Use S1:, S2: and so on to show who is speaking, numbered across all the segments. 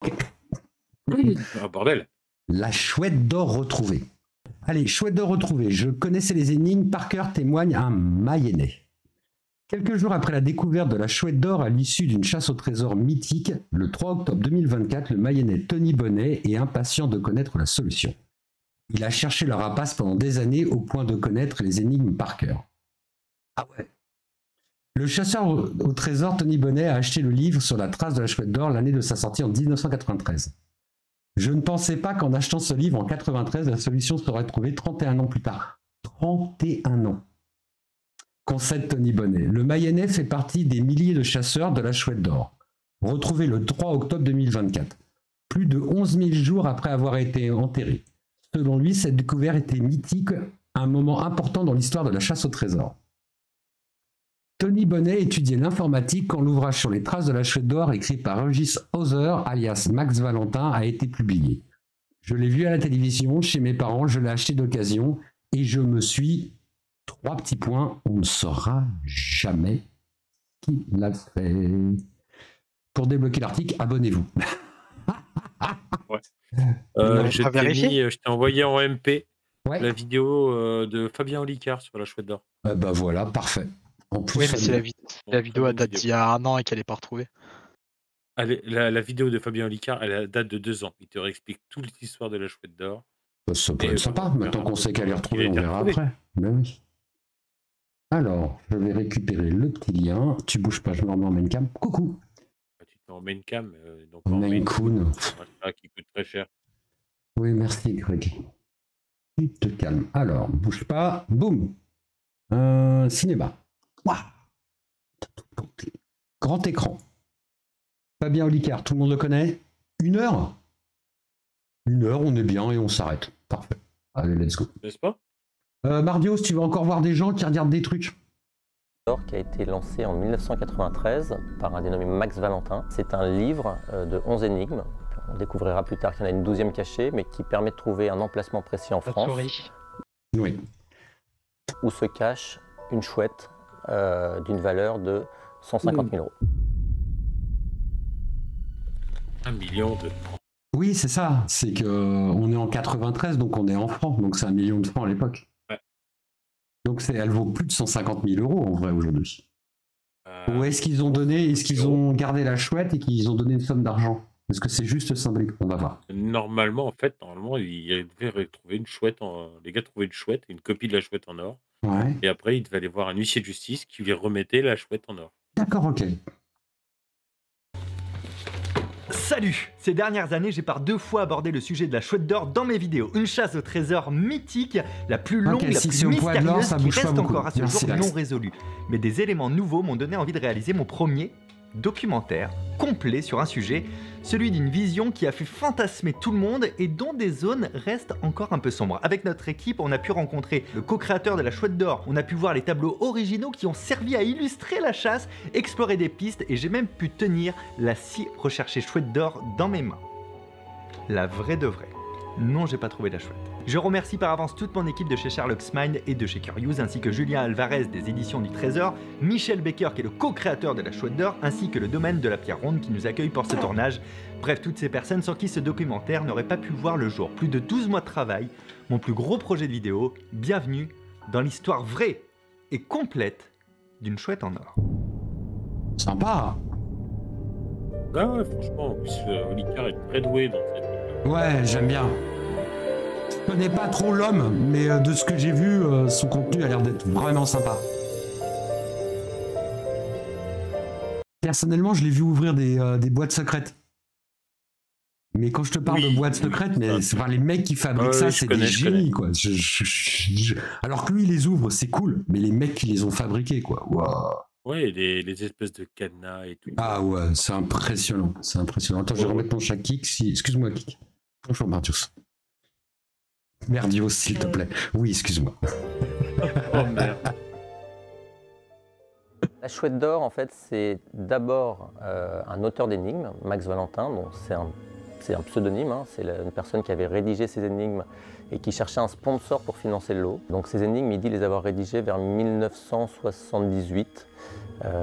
S1: Ah, bordel.
S2: La chouette d'or retrouvée. Allez, chouette d'or retrouvée. Je connaissais les énigmes par cœur, témoigne un Mayennais. Quelques jours après la découverte de la chouette d'or à l'issue d'une chasse au trésor mythique, le 3 octobre 2024, le Mayennais Tony Bonnet est impatient de connaître la solution. Il a cherché la rapace pendant des années au point de connaître les énigmes par cœur. Ah ouais. Le chasseur au trésor Tony Bonnet a acheté le livre sur la trace de la chouette d'or l'année de sa sortie en 1993. Je ne pensais pas qu'en achetant ce livre en 1993, la solution serait trouvée 31 ans plus tard. 31 ans. Concède Tony Bonnet. Le Mayennais fait partie des milliers de chasseurs de la chouette d'or, retrouvé le 3 octobre 2024, plus de 11 000 jours après avoir été enterré. Selon lui, cette découverte était mythique, un moment important dans l'histoire de la chasse au trésor. Tony Bonnet étudiait l'informatique quand l'ouvrage sur les traces de la chouette d'or, écrit par Régis Hauser, alias Max Valentin, a été publié. Je l'ai vu à la télévision, chez mes parents, je l'ai acheté d'occasion, et je me suis... 3 petits points, on ne saura jamais qui l'a fait. Pour débloquer l'article, abonnez-vous.
S1: Ouais. Je t'ai envoyé en MP la vidéo de Fabien Olicard sur la chouette d'or.
S2: Bah voilà, parfait.
S3: En plus, oui, mais c'est la vidéo à date d'il y a 1 an et qu'elle n'est pas retrouvée.
S1: La vidéo de Fabien Olicard, elle date de 2 ans. Il te réexplique toute l'histoire de la chouette d'or.
S2: Ça peut être sympa. Maintenant qu'on sait qu'elle est retrouvée, on verra après. Mais oui. Alors, je vais récupérer le petit lien. Tu bouges pas, je me remets en main cam. Coucou.
S1: Tu te mets en main cam, donc
S2: en main coon.
S1: Qui coûte très cher.
S2: Oui, merci Greg. Tu te calmes. Alors, bouge pas. Boum. Cinéma. Waouh. Grand écran. Fabien Olicard, tout le monde le connaît. 1 heure. 1 heure, on est bien et on s'arrête. Parfait. Allez, let's go.
S1: N'est-ce pas?
S2: Mardios, tu vas encore voir des gens qui regardent des trucs?
S4: Qui a été lancé en 1993 par un dénommé Max Valentin. C'est un livre de 11 énigmes. On découvrira plus tard qu'il y en a une 12e cachée, mais qui permet de trouver un emplacement précis en France.
S2: Oui.
S4: Où se cache une chouette d'une valeur de 150 000 euros.
S1: 1 million de francs.
S2: Oui, c'est ça. C'est qu'on est en 93, donc on est en francs. Donc c'est 1 million de francs à l'époque. Donc elle vaut plus de 150 000 euros en vrai aujourd'hui. Ou est-ce qu'ils ont donné, est-ce qu'ils ont gardé la chouette et qu'ils ont donné une somme d'argent? Est-ce que c'est juste symbolique? On va voir.
S1: Normalement, en fait, ils devaient trouver une chouette. Les gars trouvaient une chouette, une copie de la chouette en or.
S2: Ouais.
S1: Et après, ils devaient aller voir un huissier de justice qui lui remettait la chouette en or.
S2: D'accord, ok.
S5: Salut! Ces dernières années, j'ai par 2 fois abordé le sujet de la chouette d'or dans mes vidéos. Une chasse au trésor mythique, la plus longue, la plus mystérieuse, qui reste encore à ce jour non résolue. Mais des éléments nouveaux m'ont donné envie de réaliser mon premier documentaire complet sur un sujet, celui d'une vision qui a fait fantasmer tout le monde et dont des zones restent encore un peu sombres. Avec notre équipe, on a pu rencontrer le co-créateur de la chouette d'or, on a pu voir les tableaux originaux qui ont servi à illustrer la chasse, explorer des pistes et j'ai même pu tenir la si recherchée chouette d'or dans mes mains. La vraie de vraie. Non, j'ai pas trouvé la chouette. Je remercie par avance toute mon équipe de chez Sherlock's Mind et de chez Curious, ainsi que Julien Alvarez des éditions du Trésor, Michel Baker qui est le co-créateur de la chouette d'or, ainsi que le domaine de la Pierre Ronde qui nous accueille pour ce tournage. Bref, toutes ces personnes sans qui ce documentaire n'aurait pas pu voir le jour. Plus de 12 mois de travail, mon plus gros projet de vidéo, bienvenue dans l'histoire vraie et complète d'une chouette en or.
S2: Sympa.
S1: Ah ouais, franchement, en plus, Olicard est très doué dans cette...
S2: Ouais, j'aime bien. Je connais pas trop l'homme, mais de ce que j'ai vu, son contenu a l'air d'être vraiment sympa. Personnellement, je l'ai vu ouvrir des boîtes secrètes. Mais quand je te parle de boîtes secrètes, les mecs qui fabriquent ça, c'est des génies, quoi. Alors que lui, il les ouvre, c'est cool, mais les mecs qui les ont fabriqués, quoi. Wow.
S1: Ouais, les espèces de cadenas et tout.
S2: Ah ouais, c'est impressionnant. C'est impressionnant. Attends, je vais remettre mon chat Kik. Excuse-moi, Kik. Bonjour, Mardios. Merdios, s'il te plaît. Oui, excuse-moi.
S1: Oh merde.
S4: La chouette d'or, en fait, c'est d'abord un auteur d'énigmes, Max Valentin. Bon, c'est un pseudonyme, hein, c'est une personne qui avait rédigé ces énigmes et qui cherchait un sponsor pour financer le lot. Donc ces énigmes, il dit les avoir rédigées vers 1978.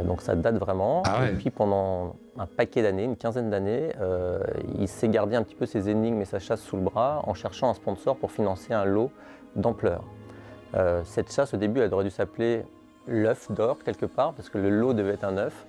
S4: Donc ça date vraiment. Et puis pendant un paquet d'années, une quinzaine d'années, il s'est gardé un petit peu ses énigmes et sa chasse sous le bras en cherchant un sponsor pour financer un lot d'ampleur. Cette chasse au début, elle aurait dû s'appeler l'œuf d'or quelque part, parce que le lot devait être un œuf.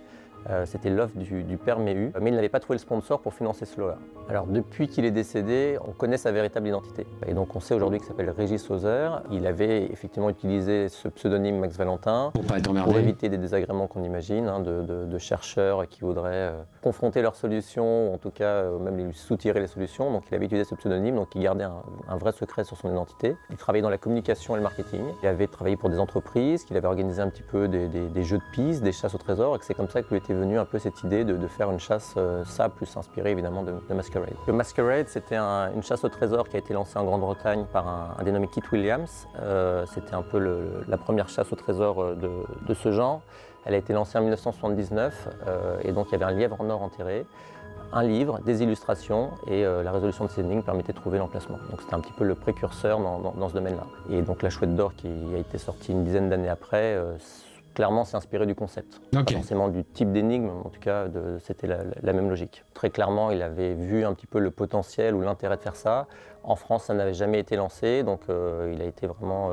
S4: C'était l'œuf du père Méhu, mais il n'avait pas trouvé le sponsor pour financer ce lot-là. Alors depuis qu'il est décédé, on connaît sa véritable identité. Et donc on sait aujourd'hui qu'il s'appelle Régis Hauser. Il avait effectivement utilisé ce pseudonyme Max Valentin pour éviter des désagréments qu'on imagine, hein, de chercheurs qui voudraient confronter leurs solutions, ou en tout cas même lui soutirer les solutions. Donc il avait utilisé ce pseudonyme, donc il gardait un vrai secret sur son identité. Il travaillait dans la communication et le marketing. Il avait travaillé pour des entreprises, qu'il avait organisé un petit peu des jeux de piste, des chasses au trésor, et que c'est comme ça que lui était venue un peu cette idée de faire une chasse, ça plus inspirée évidemment de Masquerade. Le Masquerade, c'était une chasse au trésor qui a été lancée en Grande-Bretagne par un dénommé Kit Williams. C'était un peu la première chasse au trésor de ce genre. Elle a été lancée en 1979 et donc il y avait un lièvre en or enterré, un livre, des illustrations et la résolution de ces énigmes permettait de trouver l'emplacement. Donc c'était un petit peu le précurseur dans ce domaine-là. Et donc la Chouette d'or qui a été sortie une dizaine d'années après, clairement, c'est inspiré du concept. Pas forcément du type d'énigme, en tout cas, c'était la même logique. Très clairement, il avait vu un petit peu le potentiel ou l'intérêt de faire ça. En France, ça n'avait jamais été lancé, donc il a été vraiment...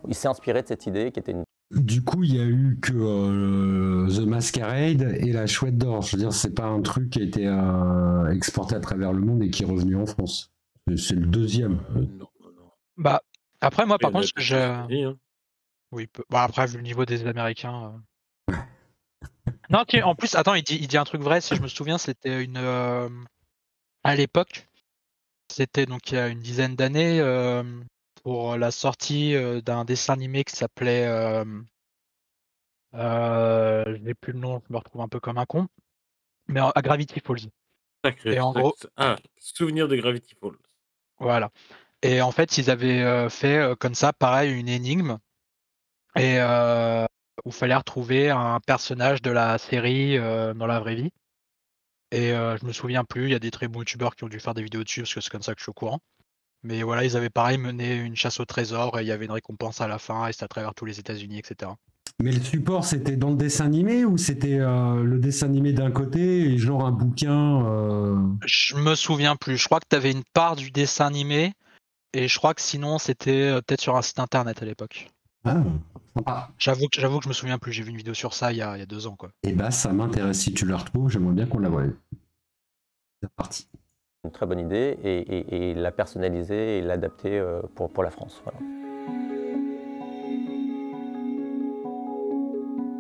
S4: il s'est inspiré de cette idée qui était une...
S2: Du coup, il n'y a eu que The Masquerade et la Chouette d'or. Je veux dire, c'est pas un truc qui a été exporté à travers le monde et qui est revenu en France. C'est le deuxième.
S1: Non.
S3: Bah, après, moi, par contre, Oui, après, vu le niveau des Américains. Non, en plus, attends, il dit un truc vrai, si je me souviens, c'était à l'époque, c'était donc il y a une dizaine d'années, pour la sortie d'un dessin animé qui s'appelait. Je n'ai plus le nom, je me retrouve un peu comme un con. Mais à Gravity Falls.
S1: Et en gros. Souvenir de Gravity Falls.
S3: Voilà. Et en fait, ils avaient fait comme ça, pareil, une énigme. Et où il fallait retrouver un personnage de la série dans la vraie vie. Et je me souviens plus, il y a des très bons youtubeurs qui ont dû faire des vidéos dessus parce que c'est comme ça que je suis au courant. Mais voilà, ils avaient pareil mené une chasse au trésor et il y avait une récompense à la fin et c'était à travers tous les États-Unis, etc.
S2: Mais le support, c'était dans le dessin animé ou c'était le dessin animé d'un côté et genre un bouquin
S3: Je me souviens plus. Je crois que tu avais une part du dessin animé et je crois que sinon c'était peut-être sur un site internet à l'époque. J'avoue que je me souviens plus, j'ai vu une vidéo sur ça il y a 2 ans, quoi.
S2: Et bah ça m'intéresse, si tu la retrouves, j'aimerais bien qu'on la voie. C'est parti.
S4: Une très bonne idée et la personnaliser et l'adapter pour la France. Voilà.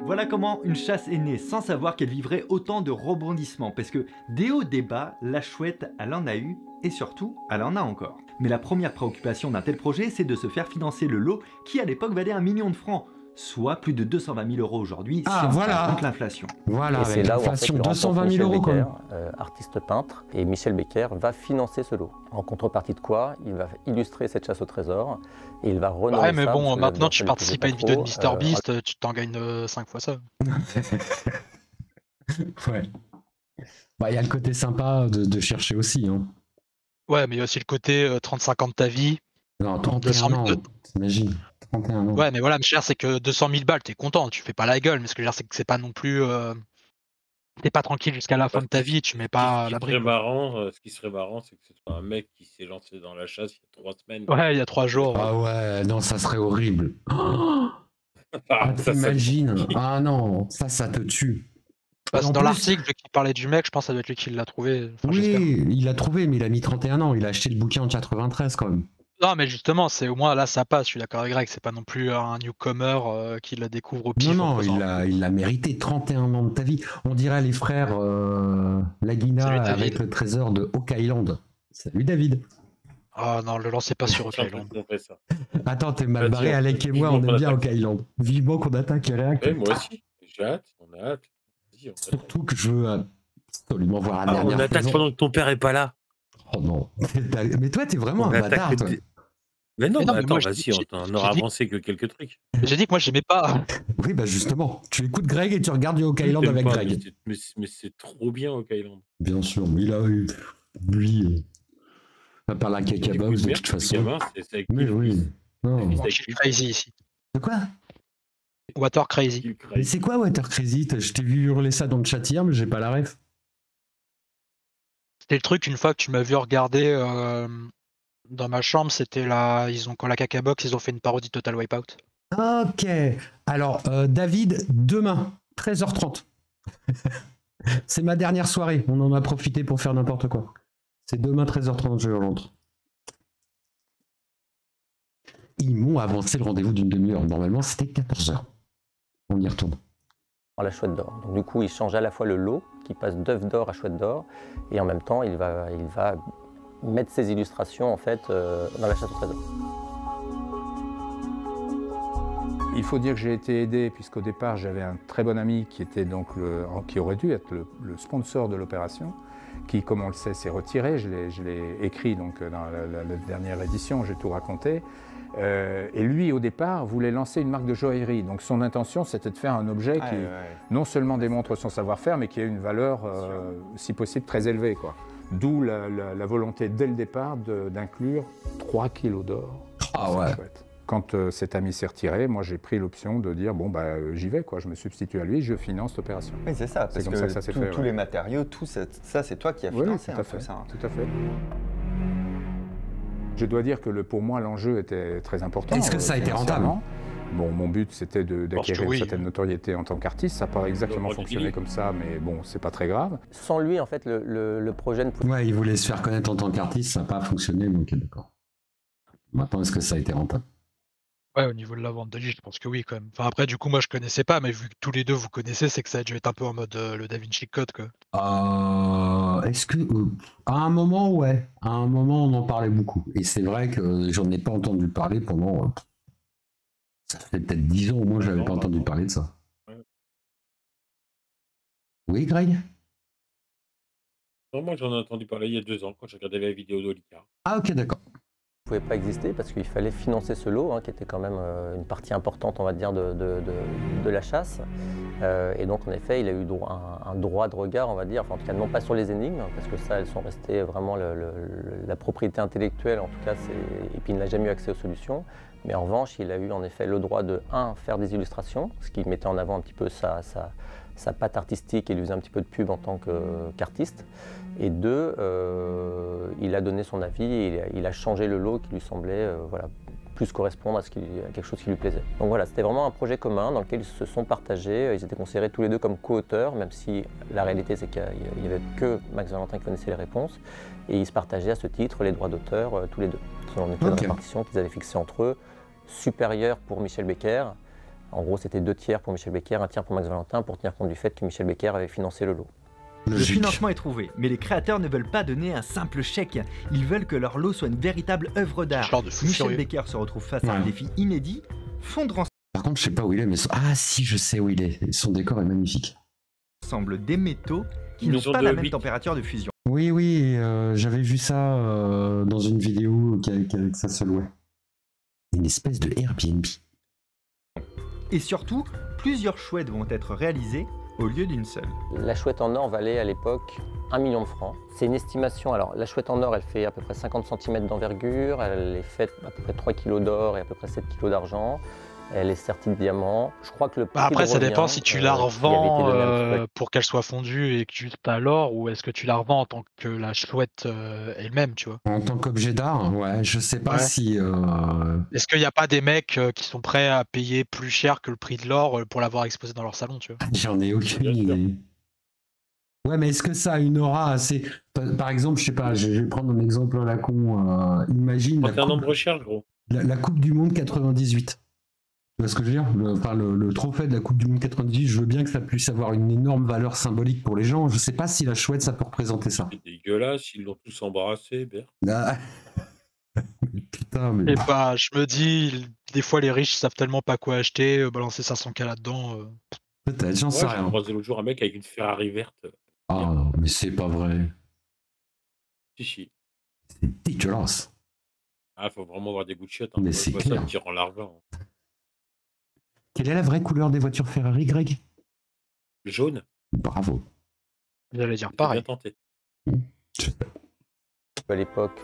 S5: Voilà comment une chasse est née sans savoir qu'elle vivrait autant de rebondissements. Parce que des hauts des bas, la Chouette, elle en a eu et surtout, elle en a encore. Mais la première préoccupation d'un tel projet, c'est de se faire financer le lot qui à l'époque valait 1 million de francs. Soit plus de 220 000 € aujourd'hui, si on compte l'inflation.
S2: Voilà,
S4: et c'est là où en fait,
S2: 220 000 €
S4: Becker, artiste peintre, et Michel Becker va financer ce lot. En contrepartie de quoi, il va illustrer cette chasse au trésor et il va renommer
S3: mais ça, bon, maintenant tu participes à une vidéo de MrBeast, tu t'en gagnes 5 fois ça.
S2: Ouais. Bah, il y a le côté sympa de chercher aussi. Hein.
S3: Ouais, mais il y a aussi le côté 35 ans de ta vie.
S2: Non, 31 ans, t'imagines. 31 ans.
S3: Ouais, mais voilà, cher, c'est que 200 000 balles, t'es content, tu fais pas la gueule, mais ce que je veux dire, c'est que c'est pas non plus. T'es pas tranquille jusqu'à la fin de ta vie, tu mets pas la brique.
S1: Ce qui serait marrant, c'est que ce soit un mec qui s'est lancé dans la chasse il y a 3 semaines.
S3: Ouais, il y a 3 jours.
S2: Ah ouais, non, ça serait horrible. T'imagines. Ah non, ça te tue.
S3: Dans l'article qui parlait du mec, je pense que ça doit être lui qui l'a trouvé.
S2: Enfin, oui, il l'a trouvé, mais il a mis 31 ans. Il a acheté le bouquin en 93 quand même.
S3: Non, mais justement, c'est au moins là ça passe. Je suis d'accord avec Greg. C'est pas non plus un newcomer qui la découvre au pif.
S2: Non, il l'a mérité. 31 ans de ta vie. On dirait les frères Laguna avec le trésor de Oak Island. Salut David.
S3: Ah non, le lancez pas sur Oak Island.
S2: Attends, t'es mal barré. Alec et moi, on aime bien Oak Island. Vivement qu'on attaque les réacteurs.
S1: Moi aussi. J'ai hâte. On a hâte.
S2: Surtout que je veux absolument voir la dernière
S1: on attaque pendant que ton père est pas là.
S2: Oh non. Mais toi, t'es vraiment un bâtard, toi.
S1: Mais non, attends, vas-y, on aura avancé que quelques trucs.
S3: J'ai dit que moi, j'aimais pas.
S2: Oui, bah justement. Tu écoutes Greg et tu regardes du Oak Island avec Greg.
S1: Mais c'est trop bien, Oak Island.
S2: Bien sûr, mais il a eu. Lui, à part la cacabox, de toute façon.
S1: C'est avec
S2: mais oui. Non.
S3: Je suis crazy ici.
S2: De quoi?
S3: Water Crazy.
S2: Mais c'est quoi Water Crazy? Je t'ai vu hurler ça dans le chat hier, mais j'ai pas la ref.
S3: C'était le truc, une fois que tu m'as vu regarder dans ma chambre, c'était là, quand la Cacabox, ils ont fait une parodie Total Wipeout.
S2: Ok. Alors, David, demain, 13h30. C'est ma dernière soirée. On en a profité pour faire n'importe quoi. C'est demain, 13h30, je rentre. Ils m'ont avancé le rendez-vous d'une demi-heure. Normalement, c'était 14h. On y retourne.
S4: La chouette d'or. Donc du coup, il change à la fois le lot, qui passe d'œuf d'or à chouette d'or, et en même temps, il va mettre ses illustrations en fait dans la chasse au trésor.
S6: Il faut dire que j'ai été aidé, puisqu'au départ, j'avais un très bon ami qui était donc qui aurait dû être le sponsor de l'opération, qui, comme on le sait, s'est retiré. Je l'ai écrit donc dans la dernière édition, j'ai tout raconté. Et lui, au départ, voulait lancer une marque de joaillerie. Donc son intention, c'était de faire un objet qui non seulement démontre son savoir-faire, mais qui a une valeur, si possible, très élevée, quoi. D'où la volonté, dès le départ, d'inclure 3 kilos d'or.
S2: Ah ouais.
S6: Chouette. Quand cet ami s'est retiré, moi j'ai pris l'option de dire bon bah j'y vais quoi, je me substitue à lui, je finance l'opération.
S7: Oui c'est ça, parce
S6: comme ça s'est fait.
S7: Tous les matériaux, tout ça c'est toi qui as financé
S6: tout à fait,
S7: ça. Hein.
S6: Tout à fait. Je dois dire que pour moi l'enjeu était très important.
S2: Est-ce que ça a été rentable?
S6: Bon, mon but c'était d'acquérir une certaine notoriété en tant qu'artiste. Ça n'a pas exactement fonctionné comme ça, mais bon, c'est pas très grave.
S4: Sans lui, en fait, le projet ne pouvait...
S2: Ouais, il voulait se faire connaître en tant qu'artiste, ça n'a pas fonctionné, donc d'accord. Maintenant, est-ce que ça a été rentable?
S3: Ouais, au niveau de la vente de livres, je pense que oui, quand même. Enfin, après, du coup, moi, je connaissais pas, mais vu que tous les deux vous connaissez, c'est que ça a dû être un peu en mode le Da Vinci Code, quoi.
S2: Est-ce que... à un moment, ouais. À un moment, on en parlait beaucoup. Et c'est vrai que j'en ai pas entendu parler pendant... ça fait peut-être 10 ans au moins que je n'avais pas entendu parler de ça. Oui, Greg?
S1: Non, moi, j'en ai entendu parler il y a 2 ans, quand j'ai regardé la vidéo d'Olicard.
S2: Ah, ok, d'accord.
S4: Ne pouvait pas exister parce qu'il fallait financer ce lot, qui était quand même une partie importante, on va dire, de la chasse. Et donc, en effet, il a eu un droit de regard, on va dire, enfin, en tout cas, non pas sur les énigmes, parce que ça, elles sont restées vraiment la propriété intellectuelle, en tout cas, et puis il n'a jamais eu accès aux solutions. Mais en revanche, il a eu en effet le droit de, faire des illustrations, ce qui mettait en avant un petit peu sa patte artistique et lui faisait un petit peu de pub en tant qu'artiste. Et 2, il a donné son avis et il a changé le lot qui lui semblait plus correspondre à quelque chose qui lui plaisait. Donc voilà, c'était vraiment un projet commun dans lequel ils se sont partagés. Ils étaient considérés tous les deux comme co-auteurs, même si la réalité c'est qu'il n'y avait que Max Valentin qui connaissait les réponses. Et ils se partageaient à ce titre les droits d'auteur tous les deux, selon une répartition qu'ils avaient fixée entre eux, supérieure pour Michel Becker. En gros, c'était 2 tiers pour Michel Becker, 1 tiers pour Max Valentin, pour tenir compte du fait que Michel Becker avait financé le lot.
S5: Le financement est trouvé, mais les créateurs ne veulent pas donner un simple chèque. Ils veulent que leur lot soit une véritable œuvre d'art. Michel Becker se retrouve face à un défi inédit, fondre ensemble.
S2: Par contre, je sais pas où il est, mais... Ah si, je sais où il est. Son décor est magnifique.
S5: Ensemble des métaux qui n'ont pas la même température de fusion.
S2: Oui, j'avais vu ça dans une vidéo qu'avec ça se louait. Une espèce de Airbnb.
S5: Et surtout, plusieurs chouettes vont être réalisées au lieu d'une seule.
S4: La chouette en or valait à l'époque 1 million de francs. C'est une estimation. Alors la chouette en or, elle fait à peu près 50 cm d'envergure, elle est faite à peu près 3 kg d'or et à peu près 7 kg d'argent. Elle est sertie de diamants. Je crois que le prix
S3: après, ça dépend si tu la revends pour qu'elle soit fondue et que tu as l'or, ou est-ce que tu la revends en tant que la chouette elle-même, tu vois.
S2: En tant qu'objet d'art, ouais, je sais pas si...
S3: Est-ce qu'il n'y a pas des mecs qui sont prêts à payer plus cher que le prix de l'or pour l'avoir exposé dans leur salon, tu vois?
S2: J'en ai aucune idée. Ouais, mais est-ce que ça a une aura assez... Par exemple, je sais pas, je vais prendre un exemple à la con. Imagine...
S1: C'est un nombre cher, gros.
S2: La Coupe du Monde 98. Tu vois ce que je veux dire? Le trophée de la Coupe du Monde 98, je veux bien que ça puisse avoir une énorme valeur symbolique pour les gens. Je sais pas si la chouette, ça peut représenter ça.
S1: C'est dégueulasse, ils l'ont tous embrassé, Bert.
S2: Ah. Putain, mais...
S3: Et bah, je me dis, des fois, les riches savent tellement pas quoi acheter, balancer 500K là-dedans.
S2: Peut-être, j'en sais rien.
S1: J'ai croisé l'autre jour un mec avec une Ferrari verte.
S2: Ah non, mais c'est pas vrai.
S1: Si.
S2: C'est dégueulasse.
S1: Ah, faut vraiment avoir des goûts de chiottes.
S2: Mais c'est clair.
S1: Ça tire en l'argent.
S2: Quelle est la vraie couleur des voitures Ferrari, Greg?
S1: Jaune.
S2: Bravo.
S3: J'allais dire pareil.
S1: Bien tenté.
S4: À l'époque,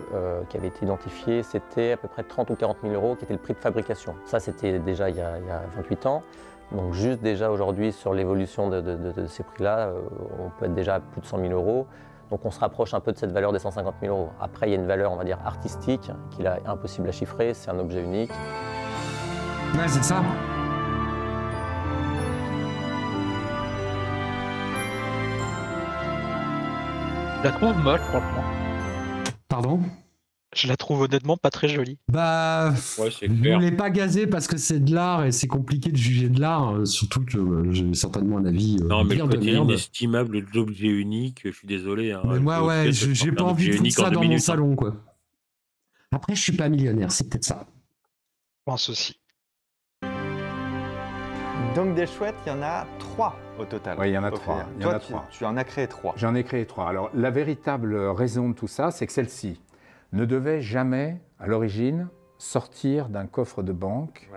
S4: qui avait été identifié, c'était à peu près 30 ou 40 000 euros qui était le prix de fabrication. Ça, c'était déjà il y a 28 ans. Donc juste déjà aujourd'hui, sur l'évolution de ces prix-là, on peut être déjà à plus de 100 000 euros. Donc on se rapproche un peu de cette valeur des 150 000 euros. Après, il y a une valeur, on va dire, artistique, qu'il est impossible à chiffrer, c'est un objet unique.
S2: Ouais, c'est ça.
S3: Je la trouve moche, franchement.
S2: Pardon?
S3: Je la trouve honnêtement pas très jolie.
S2: Bah,
S1: ouais, c'est
S2: vous
S1: clair.
S2: voulez pas gazer parce que c'est de l'art et c'est compliqué de juger de l'art, surtout que j'ai certainement un avis.
S1: Non, mais le côté
S2: de merde.
S1: inestimable de l'objet unique, je suis désolé. Hein,
S2: mais moi, ouais, j'ai pas envie de foutre ça dans mon salon, quoi. Après, je suis pas millionnaire, c'est peut-être ça.
S3: Je pense aussi.
S7: Donc des chouettes, il y en a 3 au total.
S6: Oui, il y en a 3.
S7: Toi, tu en as créé 3.
S6: J'en ai créé 3. Alors, la véritable raison de tout ça, c'est que celle-ci ne devait jamais, à l'origine, sortir d'un coffre de banque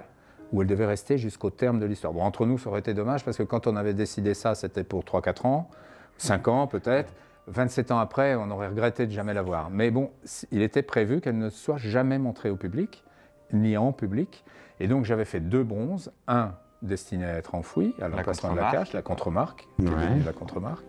S6: où elle devait rester jusqu'au terme de l'histoire. Bon, entre nous, ça aurait été dommage parce que quand on avait décidé ça, c'était pour 3-4 ans, 5 ans peut-être. 27 ans après, on aurait regretté de jamais l'avoir. Mais bon, il était prévu qu'elle ne soit jamais montrée au public, ni en public. Et donc, j'avais fait 2 bronzes. Un destiné à être enfoui, à l'emplacement de la cache, la contre-marque, la contre-marque.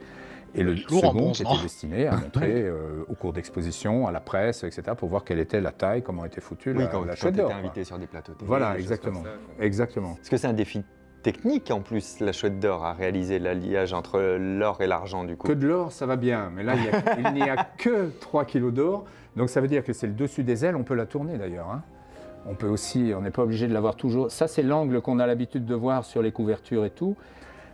S6: Et le second qui était destiné à montrer au cours d'exposition, à la presse, etc., pour voir quelle était la taille, comment était foutue la chouette d'or.
S7: Invité sur des plateaux télé.
S6: Voilà, exactement. Exactement.
S7: Parce que c'est un défi technique en plus, la chouette d'or, à réaliser l'alliage entre l'or et l'argent du coup.
S6: Que de l'or, ça va bien, mais là, il n'y a que 3 kilos d'or, donc ça veut dire que c'est le dessus des ailes, on peut la tourner d'ailleurs. Hein. On peut aussi, on n'est pas obligé de l'avoir toujours. Ça, c'est l'angle qu'on a l'habitude de voir sur les couvertures et tout.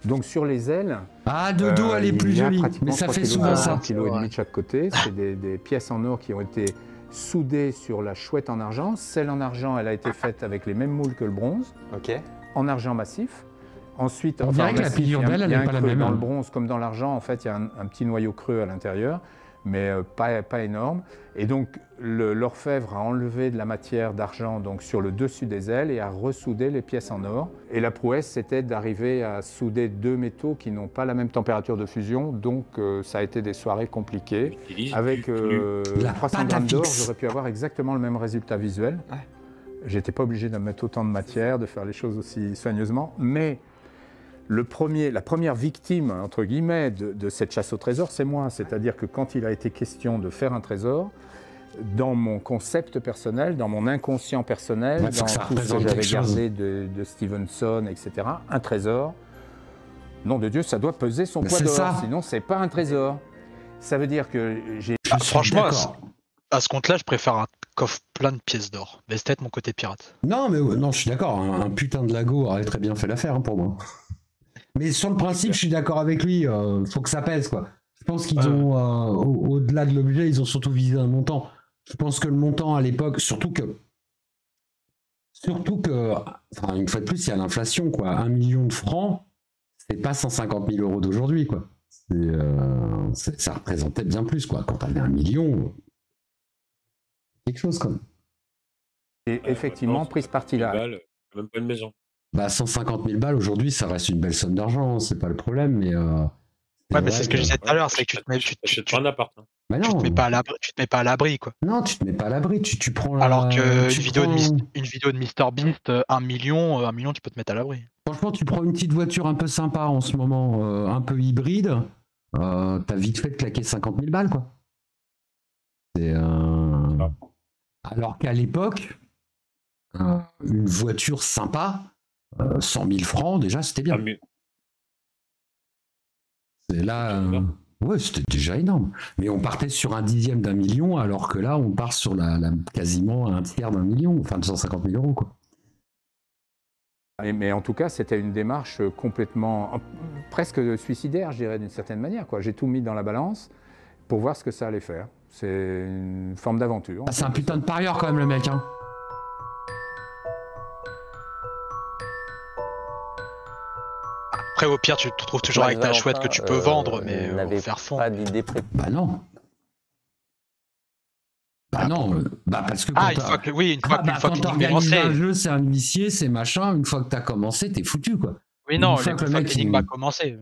S6: Donc sur les ailes,
S2: de dos, elle est plus jolie, mais ça fait souvent ça.
S6: 1,5 kg de chaque côté, c'est des pièces en or qui ont été soudées sur la chouette en argent. Celle en argent, elle a été faite avec les mêmes moules que le bronze, en argent massif. Ensuite,
S2: on dirait que la pliure d'elle, elle n'est pas la même.
S6: Dans le bronze comme dans l'argent, en fait, il y a un petit noyau creux à l'intérieur, mais pas énorme. Et donc, l'orfèvre a enlevé de la matière d'argent donc sur le dessus des ailes et a ressoudé les pièces en or. Et la prouesse, c'était d'arriver à souder 2 métaux qui n'ont pas la même température de fusion. Donc, ça a été des soirées compliquées. Avec 300 grammes d'or, j'aurais pu avoir exactement le même résultat visuel. Ouais. J'étais pas obligé de mettre autant de matière, de faire les choses aussi soigneusement. Mais la première victime, entre guillemets, de cette chasse au trésor, c'est moi. C'est-à-dire que quand il a été question de faire un trésor, dans mon concept personnel, dans mon inconscient personnel, dans tout ce que j'avais gardé de Stevenson, etc., un trésor, nom de Dieu, ça doit peser son poids d'or, sinon c'est pas un trésor. Ça veut dire que j'ai...
S3: franchement, à ce compte-là, je préfère un coffre plein de pièces d'or. Mais c'est peut-être mon côté pirate.
S2: Non, mais non, je suis d'accord. Un putain de lago aurait très bien fait l'affaire pour moi. Mais sur le principe, je suis d'accord avec lui. Faut que ça pèse, quoi. Je pense qu'ils ont, au-delà de l'objet, ils ont surtout visé un montant. Je pense que le montant à l'époque, surtout que, enfin, une fois de plus, il y a l'inflation, quoi. 1 million de francs, c'est pas 150 000 euros d'aujourd'hui, quoi. Ça représentait bien plus, quoi. Quand t'avais 1 million, quelque chose, quoi.
S6: Et effectivement, pris ce parti-là.
S1: Même pas une maison.
S2: 150 000 balles aujourd'hui, ça reste une belle somme d'argent, c'est pas le problème, mais.
S3: Mais c'est ce que je disais tout à l'heure, c'est que tu te mets. Tu
S1: prends un appart.
S2: Bah
S3: tu te mets pas à l'abri, quoi.
S2: Non, tu te mets pas à l'abri, tu prends la.
S3: Alors qu'une vidéo de MrBeast, 1 million, tu peux te mettre à l'abri.
S2: Franchement, tu prends une petite voiture un peu sympa en ce moment, un peu hybride, t'as vite fait de claquer 50 000 balles, quoi. C'est. Alors qu'à l'époque, une voiture sympa. 100 000 francs, déjà, c'était bien. C'est là, ouais, c'était déjà énorme. Mais on partait sur 1/10 d'un million, alors que là, on part sur quasiment 1/3 d'un million, enfin 250 000 euros, quoi.
S6: Mais en tout cas, c'était une démarche complètement, presque suicidaire, je dirais, d'une certaine manière, quoi. J'ai tout mis dans la balance pour voir ce que ça allait faire. C'est une forme d'aventure.
S2: C'est un putain de parieur, quand même, le mec, hein.
S3: Après, au pire, tu te retrouves toujours avec ta chouette que tu peux vendre, mais faire fond.
S4: Pas d'idée
S2: Bah non. Parce que
S3: une fois que
S2: quand t'organises un jeu, c'est un huissier, c'est machin. Une fois que t'as commencé, t'es foutu, quoi.
S3: Oui, non, le mec l'énigme a commencé.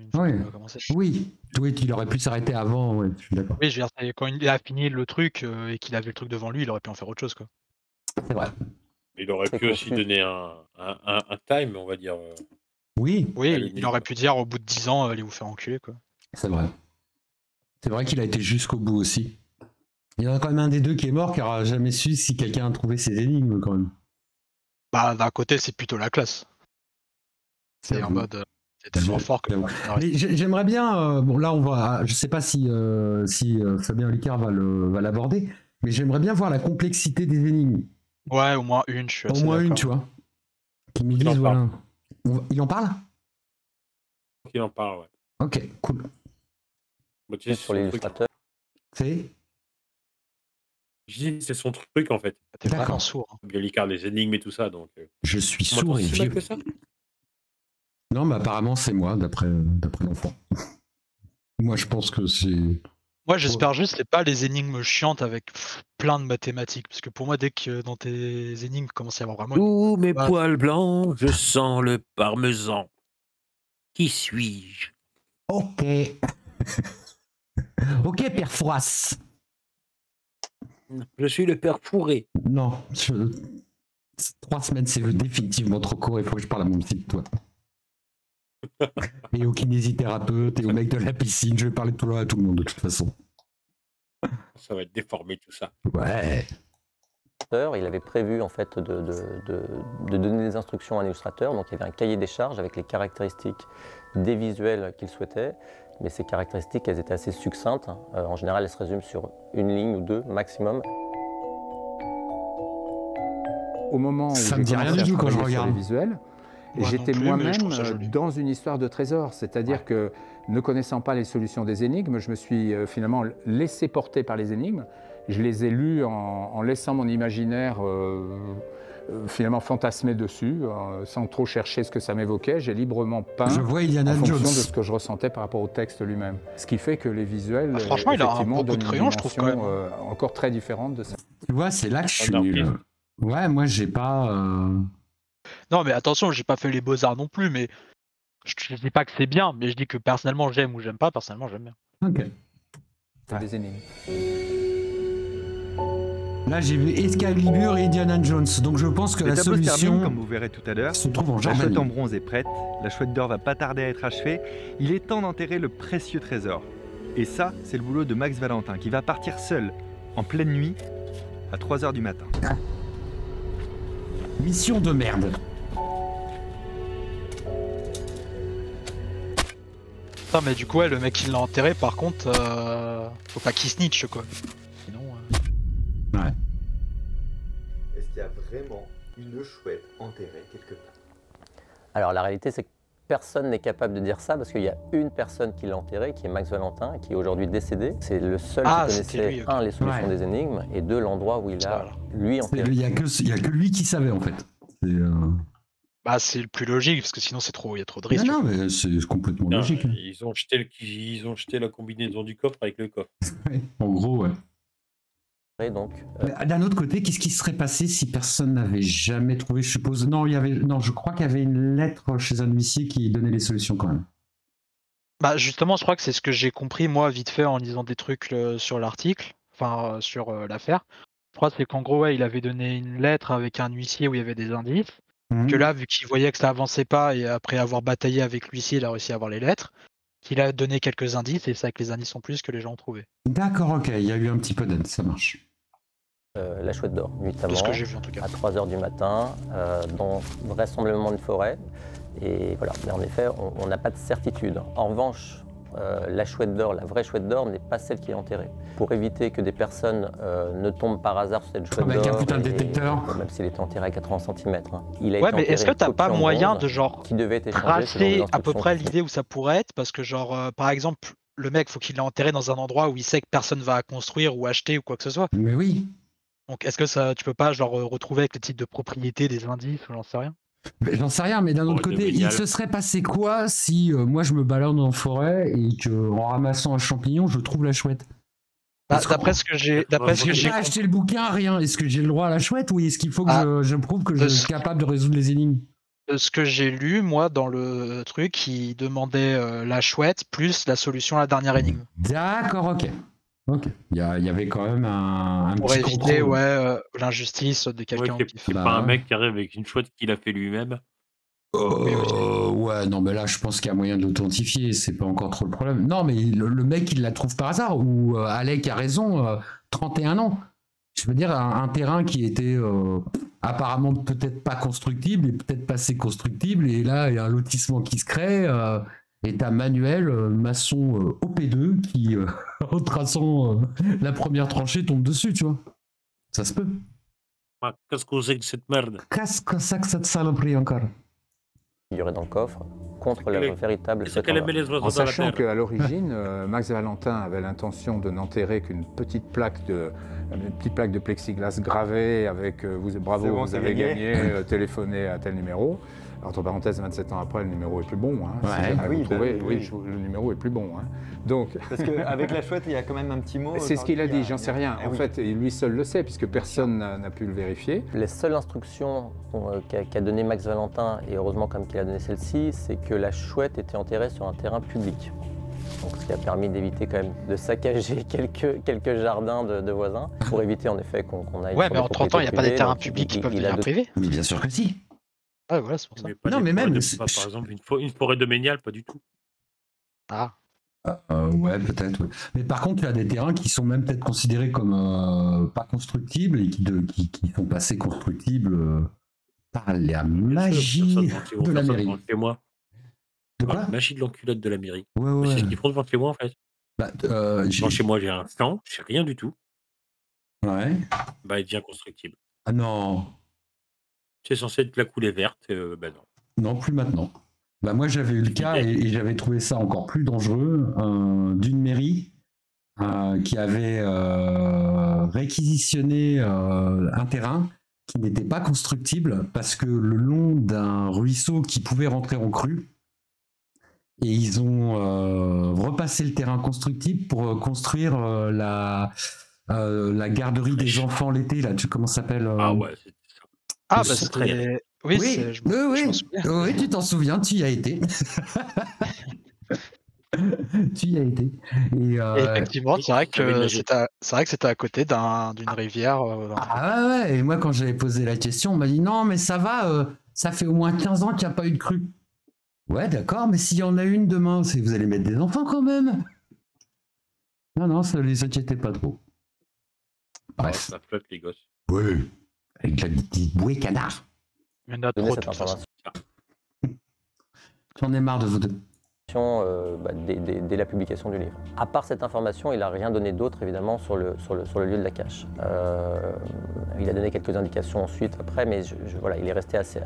S2: Oui, il aurait pu s'arrêter avant, je suis d'accord.
S3: Oui, je veux dire, quand il a fini le truc et qu'il avait le truc devant lui, il aurait pu en faire autre chose, quoi.
S2: C'est vrai.
S1: Il aurait pu aussi donner un time, on va dire.
S2: Oui,
S3: il aurait pu dire au bout de 10 ans, allez vous faire enculer, quoi.
S2: C'est vrai. C'est vrai qu'il a été jusqu'au bout aussi. Il y en a quand même un des deux qui est mort qui n'aura jamais su si quelqu'un a trouvé ses énigmes, quand même.
S3: Bah, d'un côté, c'est plutôt la classe. C'est en mode... c'est tellement fort que...
S2: J'aimerais bien... bon, là, on va... Je sais pas si Fabien Olicard va l'aborder, mais j'aimerais bien voir la complexité des énigmes.
S3: Ouais, au moins une, je suis assez
S2: Au moins
S3: d'accord.
S2: une, tu vois. Qui me disent, voilà... Il en parle?
S1: Il en parle, ouais.
S2: Ok, cool.
S1: Bah, tu sais,
S4: sur l'illustrateur.
S2: C'est
S1: c'est son truc, en fait.
S3: T'es vraiment sourd. Hein.
S1: Fabien Olicard, les énigmes et tout ça, donc...
S2: Je suis sourd et vieux.
S1: Que ça
S2: non, mais apparemment, c'est moi, d'après l'enfant. Moi, je pense que c'est...
S3: Moi, j'espère juste que c'est pas les énigmes chiantes avec plein de mathématiques. Parce que pour moi, dès que dans tes énigmes, commence à y avoir vraiment...
S1: Tous mes poils blancs, je sens le parmesan. Qui suis-je?
S2: Ok. Ok, Père Fouras.
S1: Je suis le père fourré.
S2: Non, 3 semaines, c'est définitivement trop court. Il faut que je parle à mon psy, toi. Et au kinésithérapeute et au mec de la piscine. Je vais parler tout le à tout le monde, de toute façon.
S1: Ça va être déformé, tout ça.
S2: Ouais.
S4: Il avait prévu en fait de donner des instructions à un illustrateur, donc il y avait un cahier des charges avec les caractéristiques des visuels qu'il souhaitait, mais ces caractéristiques elles étaient assez succinctes, en général elles se résument sur une ligne ou deux maximum.
S6: Au moment où
S2: ça me dit rien du tout quand je regarde
S6: les visuels, j'étais moi-même dans une histoire de trésor, c'est-à-dire que ne connaissant pas les solutions des énigmes, je me suis finalement laissé porter par les énigmes. Je les ai lus en laissant mon imaginaire finalement fantasmer dessus, sans trop chercher ce que ça m'évoquait. J'ai librement peint en fonction de ce que je ressentais par rapport au texte lui-même. Ce qui fait que les visuels,
S3: franchement, il a beaucoup de crayons, je trouve, quand même.
S6: Encore très différente de ça.
S2: Tu vois, c'est là que je suis nul. Ouais, moi, j'ai pas...
S3: Non, mais attention, j'ai pas fait les beaux-arts non plus, mais je dis pas que c'est bien, mais je dis que personnellement, j'aime ou j'aime pas. Personnellement, j'aime bien.
S2: Ok.
S6: Des énigmes.
S2: Là, j'ai vu Excalibur et Indiana Jones, donc je pense que la solution,
S5: comme vous verrez tout à l'heure,
S2: se trouve en
S5: la
S2: Germanie.
S5: chouette en bronze est prête, la chouette d'or va pas tarder à être achevée, il est temps d'enterrer le précieux trésor. Et ça, c'est le boulot de Max Valentin, qui va partir seul, en pleine nuit, à 3h du matin.
S2: Mission de merde.
S3: Non, mais du coup, ouais, le mec qui l'a enterré, par contre, faut pas qu'il snitch, quoi. Sinon...
S2: Ouais.
S7: Est-ce qu'il y a vraiment une chouette enterrée quelque part?
S4: Alors la réalité c'est que personne n'est capable de dire ça parce qu'il y a une personne qui l'a enterré, qui est Max Valentin, qui est aujourd'hui décédé. C'est le seul qui connaissait, lui, les solutions des énigmes, et deux, l'endroit où il a, lui, enterré.
S2: Il y a que lui qui savait, en fait.
S3: Bah, c'est le plus logique, parce que sinon, il y a trop de risques.
S2: Non, mais c'est complètement logique.
S1: Ils ont jeté la combinaison du coffre avec le coffre.
S2: En gros, ouais.
S4: Donc,
S2: d'un autre côté, qu'est-ce qui serait passé si personne n'avait jamais trouvé, je suppose. Non, je crois qu'il y avait une lettre chez un huissier qui donnait les solutions quand même.
S3: Bah justement, je crois que c'est ce que j'ai compris moi vite fait en lisant des trucs sur l'article, enfin sur l'affaire. Je crois que c'est qu'en gros, ouais, il avait donné une lettre avec un huissier où il y avait des indices. Que là, vu qu'il voyait que ça avançait pas et après avoir bataillé avec l'huissier, il a réussi à avoir les lettres. Qu'il a donné quelques indices et c'est avec les indices en plus que les gens ont trouvé.
S2: D'accord, ok, il y a eu un petit peu d'aide, ça marche.
S4: La chouette d'or, nuitamment,
S3: ce que j'ai vu, en tout cas.
S4: à 3h du matin, dans vraisemblablement une forêt. Et voilà, mais en effet, on n'a pas de certitude. En revanche, la chouette d'or, la vraie chouette d'or, n'est pas celle qui est enterrée. Pour éviter que des personnes ne tombent par hasard sur cette chouette d'or,
S2: avec un putain de détecteur,
S4: même s'il était enterré à 80 cm. Il a
S3: ouais,
S4: été
S3: mais est-ce que t'as pas moyen
S4: bronze,
S3: de genre
S4: qui devait être
S3: tracer à peu près l'idée où ça pourrait être? Parce que genre, par exemple, le mec, faut qu'il l'ait enterré dans un endroit où il sait que personne va construire ou acheter ou quoi que ce soit.
S2: Mais oui.
S3: Donc est-ce que tu peux pas genre retrouver avec les titres de propriété des indices ou j'en sais rien?
S2: J'en sais rien, mais d'un autre côté, il se serait passé quoi si moi je me balade en forêt et que en ramassant un champignon, je trouve la chouette?
S3: D'après ce que j'ai
S2: acheté le bouquin, rien. Est-ce que j'ai le droit à la chouette ou est-ce qu'il faut que je prouve que je suis capable de résoudre les énigmes?
S3: ce que j'ai lu, moi, dans le truc, il demandait la chouette plus la solution à la dernière énigme.
S2: D'accord, ok. Il y avait quand même un
S3: pour
S2: petit
S3: éviter
S2: contrôle.
S3: l'injustice de quelqu'un qui
S1: fait pas un mec qui arrive avec une chouette qu'il a fait lui-même.
S2: Ouais, non, mais là, je pense qu'il y a moyen de l'authentifier, c'est pas encore trop le problème. Non, mais le mec, il la trouve par hasard, ou Alec a raison, 31 ans. Je veux dire, un terrain qui était apparemment peut-être pas constructible, et peut-être pas assez constructible, et là, il y a un lotissement qui se crée, et t'as Manuel, maçon OP2, qui, en traçant la première tranchée, tombe dessus, tu vois. Ça se peut.
S1: Qu'est-ce que c'est que cette merde?
S2: Qu'est-ce que c'est que cette saloperie encore?
S4: Il y aurait dans le coffre contre la véritable
S6: en sachant qu'à l'origine, Max Valentin avait l'intention de n'enterrer qu'une petite plaque de plexiglas gravée avec bravo, vous avez gagné, téléphonez à tel numéro. Entre parenthèses, 27 ans après, le numéro est plus bon. Hein.
S7: Ouais.
S6: Le numéro est plus bon. Hein. Donc...
S7: Parce qu'avec la chouette, il y a quand même un petit mot.
S6: C'est ce qu'il a dit, j'en sais rien. En fait, lui seul le sait, puisque personne n'a pu le vérifier.
S4: Les seules instructions qu'a donné Max Valentin, et heureusement comme qu'il a donné celle-ci, c'est que la chouette était enterrée sur un terrain public. Donc, ce qui a permis d'éviter quand même de saccager quelques jardins de voisins, pour éviter en effet qu'on aille...
S3: Ouais, mais en 30 ans, il n'y a pas des terrains publics qui peuvent devenir privés.
S2: Mais bien sûr que si.
S3: Ah, voilà, c'est pour ça.
S2: Non, mais même...
S1: Par exemple, une forêt domaniale, pas du tout.
S3: Ah.
S2: Ouais, peut-être. Ouais. Mais par contre, il y a des terrains qui sont même peut-être considérés comme pas constructibles et qui sont passés constructibles par la magie de la mairie.
S1: De quoi? La magie de l'enculotte de la mairie.
S2: Ouais.
S1: C'est ce qu'ils font devant chez moi, en fait. Chez moi, j'ai un stand, j'ai rien du tout.
S2: Ouais.
S1: Il devient constructible.
S2: Ah non.
S1: C'est censé être la coulée verte, non.
S2: Non, plus maintenant. Moi, j'avais eu le cas et j'avais trouvé ça encore plus dangereux d'une mairie qui avait réquisitionné un terrain qui n'était pas constructible parce que le long d'un ruisseau qui pouvait rentrer en crue, et ils ont repassé le terrain constructible pour construire la garderie des enfants l'été, là, comment ça s'appelle
S1: Ah ouais, c'est ça.
S3: Ah, c'est très... Oui, je m'en souviens.
S2: Oui, tu t'en souviens, tu y as été. Tu y as été. Et
S3: effectivement, c'est vrai que c'était à côté d'une rivière.
S2: Ah ouais, et moi quand j'avais posé la question, on m'a dit non, mais ça va, ça fait au moins 15 ans qu'il n'y a pas eu de crue. Ouais, d'accord, mais s'il y en a une demain, vous allez mettre des enfants quand même. Non, ça les inquiétait pas trop. Bref.
S1: Ça flotte les gosses.
S2: Oui, avec la petite bouée canard.
S3: Il y en a trop de toute façon.
S2: J'en ai marre de vous deux.
S4: Dès la publication du livre. À part cette information, il n'a rien donné d'autre évidemment sur le lieu de la cache. Il a donné quelques indications ensuite après, mais voilà, il est resté assez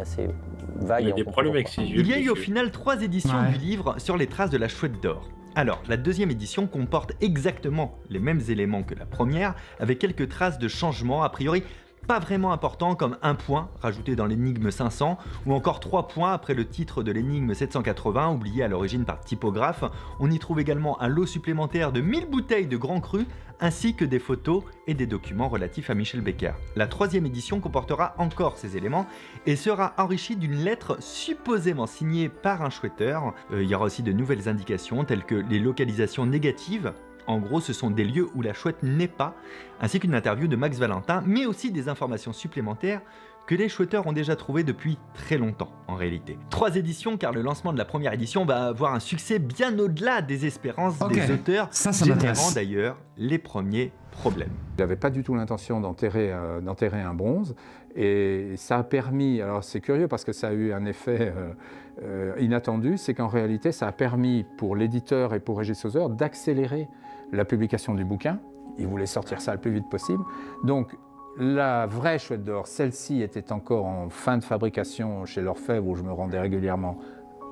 S4: vague.
S1: Il y a des problèmes avec ses yeux.
S5: Il y a eu au final 3 éditions du livre sur les traces de la chouette d'or. Alors, la deuxième édition comporte exactement les mêmes éléments que la première, avec quelques traces de changements, a priori pas vraiment importants, comme 1 point rajouté dans l'énigme 500, ou encore 3 points après le titre de l'énigme 780, oublié à l'origine par typographe. On y trouve également un lot supplémentaire de 1000 bouteilles de Grand Cru, ainsi que des photos et des documents relatifs à Michel Becker. La 3e édition comportera encore ces éléments et sera enrichie d'une lettre supposément signée par un chouetteur. Il y aura aussi de nouvelles indications telles que les localisations négatives. En gros, ce sont des lieux où la chouette n'est pas, ainsi qu'une interview de Max Valentin, mais aussi des informations supplémentaires que les chouetteurs ont déjà trouvées depuis très longtemps, en réalité. 3 éditions, car le lancement de la première édition va avoir un succès bien au-delà des espérances des auteurs, générant d'ailleurs les premiers problèmes.
S6: Il n'avait pas du tout l'intention d'enterrer un bronze, et ça a permis, alors c'est curieux parce que ça a eu un effet inattendu, c'est qu'en réalité ça a permis pour l'éditeur et pour Régis Hauser d'accélérer la publication du bouquin. Ils voulaient sortir ça le plus vite possible. Donc la vraie chouette d'or, celle-ci était encore en fin de fabrication chez l'Orfèvre où je me rendais régulièrement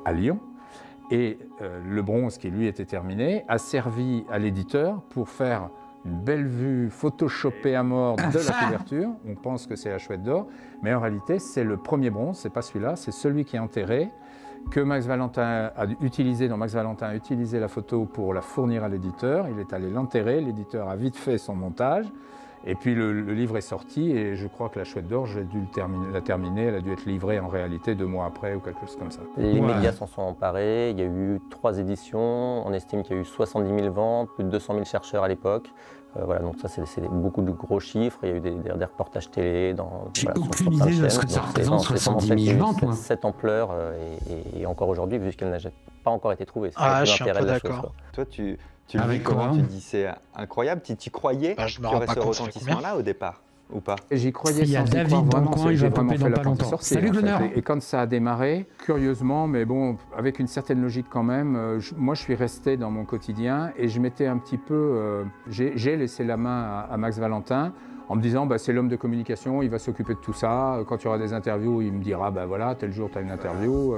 S6: à Lyon. Et le bronze qui lui était terminé a servi à l'éditeur pour faire une belle vue photoshopée à mort de la couverture. On pense que c'est la chouette d'or, mais en réalité c'est le premier bronze, c'est pas celui-là, c'est celui qui est enterré, que Max Valentin a utilisé, dont Max Valentin a utilisé la photo pour la fournir à l'éditeur. Il est allé l'enterrer, l'éditeur a vite fait son montage, Et puis le livre est sorti et je crois que La Chouette d'Or, j'ai dû la terminer, elle a dû être livrée en réalité 2 mois après ou quelque chose comme ça.
S4: Les médias s'en sont emparés, il y a eu 3 éditions, on estime qu'il y a eu 70 000 ventes, plus de 200 000 chercheurs à l'époque. Voilà, donc ça c'est beaucoup de gros chiffres, il y a eu des reportages télé.
S2: J'ai aucune idée de ce que ça représente, 70 000 ventes.
S4: Cette ampleur et encore aujourd'hui, vu qu'elle n'a pas encore été trouvée.
S3: Je suis un peu d'accord.
S7: Toi, tu le dis comment? Tu dis c'est incroyable, tu croyais qu'il y aurait ce retentissement-là au départ ou pas?
S6: J'y croyais
S2: il y a
S6: sans
S2: David Bancoin, il va popper dans pas longtemps. Salut Gunnar.
S6: Et quand ça a démarré, curieusement, mais bon, avec une certaine logique quand même, moi je suis resté dans mon quotidien et je m'étais un petit peu... j'ai laissé la main à Max Valentin en me disant c'est l'homme de communication, il va s'occuper de tout ça. Quand il y aura des interviews, il me dira voilà, tel jour tu as une interview.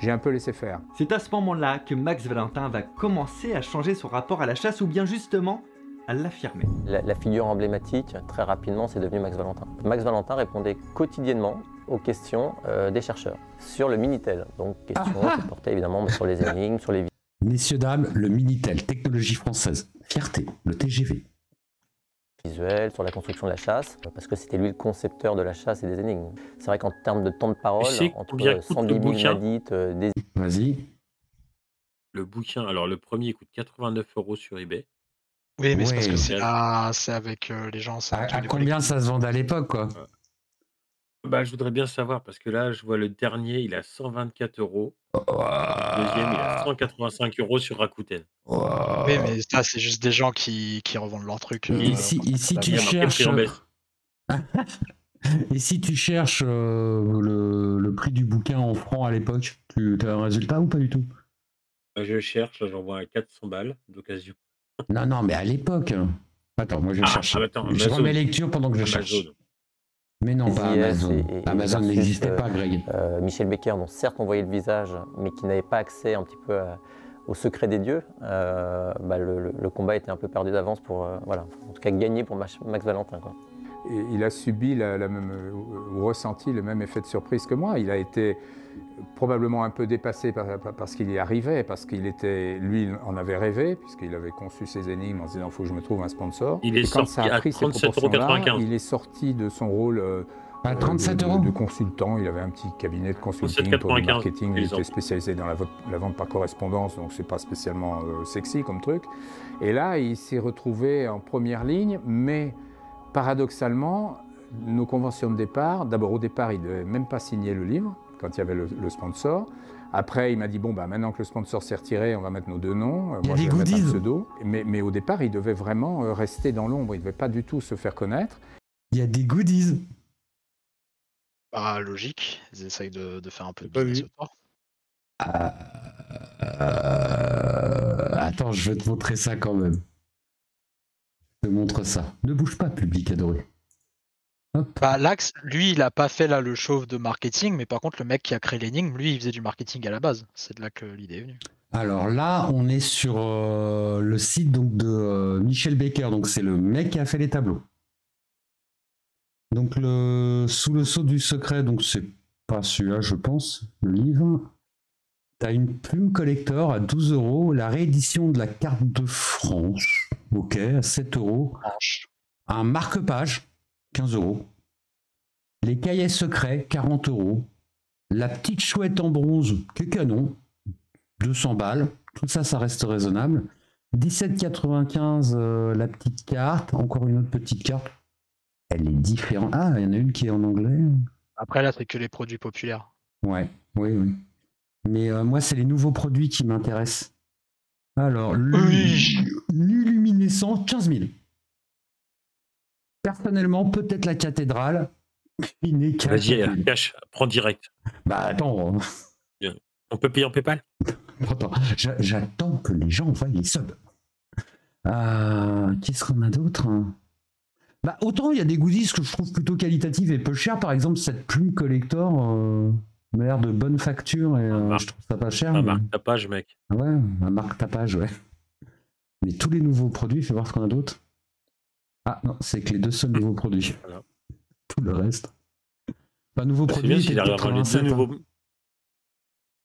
S6: J'ai un peu laissé faire.
S5: C'est à ce moment-là que Max Valentin va commencer à changer son rapport à la chasse ou bien justement à l'affirmer.
S4: La figure emblématique, très rapidement, c'est devenu Max Valentin. Max Valentin répondait quotidiennement aux questions des chercheurs sur le Minitel. Donc, questions qui portaient évidemment sur les énigmes, sur les...
S2: Messieurs, dames, le Minitel, technologie française, fierté, le TGV.
S4: Visuel, sur la construction de la chasse, parce que c'était lui le concepteur de la chasse et des énigmes. C'est vrai qu'en termes de temps de parole, entre 110 000 nadites, des...
S2: Vas-y.
S1: Le bouquin, alors le premier coûte 89 € sur eBay.
S3: Oui, mais c'est parce que c'est avec les gens.
S2: À combien ça se vendait à l'époque, quoi?
S1: Je voudrais bien savoir, parce que là, je vois le dernier, il a 124 €. Le deuxième, il a 185 € sur Rakuten.
S3: Oui, mais ça, c'est juste des gens qui revendent leurs trucs.
S2: Ici, tu cherches... Et si tu cherches le prix du bouquin en francs à l'époque, tu as un résultat ou pas du tout?
S1: Je cherche, j'en vois à 400 balles d'occasion.
S2: Non, mais à l'époque. Attends, moi je cherche. Je remets lecture pendant que je cherche. Mais non, pas Amazon. Amazon n'existait pas, Greg.
S4: Michel Becker, dont certes on voyait le visage, mais qui n'avait pas accès un petit peu au secret des dieux, le combat était un peu perdu d'avance pour, en tout cas gagner pour Max Valentin, quoi.
S6: Et il a subi ou ressenti le même effet de surprise que moi. Il a été probablement un peu dépassé parce qu'il y arrivait, parce qu'il était, lui, en avait rêvé, puisqu'il avait conçu ses énigmes en se disant « il faut que je me trouve un sponsor ».
S1: Et quand ça a pris 37,95 €.
S6: Il est sorti de son rôle
S2: à 37
S6: de consultant. Il avait un petit cabinet de consulting pour le marketing. Il était spécialisé dans la vente par correspondance, donc c'est pas spécialement sexy comme truc. Et là, il s'est retrouvé en première ligne, mais paradoxalement, nos conventions de départ, d'abord au départ, il ne devait même pas signer le livre quand il y avait le sponsor. Après, il m'a dit, maintenant que le sponsor s'est retiré, on va mettre nos 2 noms.
S2: Moi, je vais mettre un
S6: pseudo. Mais au départ, il devait vraiment rester dans l'ombre. Il ne devait pas du tout se faire connaître.
S2: Il y a des goodies.
S3: Logique. Ils essayent de faire un peu de business autour.
S2: Attends, je vais te montrer ça quand même. Je te montre ça. Ne bouge pas, public adoré.
S3: Lax, lui, il a pas fait là le show de marketing, mais par contre, le mec qui a créé l'énigme, lui, il faisait du marketing à la base. C'est de là que l'idée est venue.
S2: Alors là, on est sur le site donc, de Michel Becker. Donc c'est le mec qui a fait les tableaux. Donc sous le sceau du secret, donc c'est pas celui-là, je pense, le livre. T'as une plume collector à 12 €, la réédition de la carte de France, ok, à 7 €. Un marque-page, 15 €. Les cahiers secrets, 40 €. La petite chouette en bronze, que canon, 200 balles. Tout ça, ça reste raisonnable. 17,95 la petite carte. Encore une autre petite carte. Elle est différente. Ah, il y en a une qui est en anglais.
S3: Après, là, c'est que les produits populaires.
S2: Ouais, oui. Mais moi, c'est les nouveaux produits qui m'intéressent. Alors, l'illuminescent, 15 000. Personnellement, peut-être la cathédrale.
S1: Vas-y, cash, prends direct.
S2: Attends.
S1: On peut payer en PayPal?
S2: Attends, j'attends que les gens envoient les subs. Qu'est-ce qu'on a d'autre? Autant il y a des goodies que je trouve plutôt qualitatives et peu chères. Par exemple, cette plume collector m'a l'air de bonne facture et je trouve ça pas cher.
S1: Un marque tapage, mec.
S2: Ouais, un marque tapage, ouais. Mais tous les nouveaux produits, fais voir ce qu'on a d'autre. Ah non, c'est que les 2 seuls nouveaux produits. Voilà. Tout le reste. Nouveaux produits,
S1: s'il arrive à vendre les 2 nouveaux...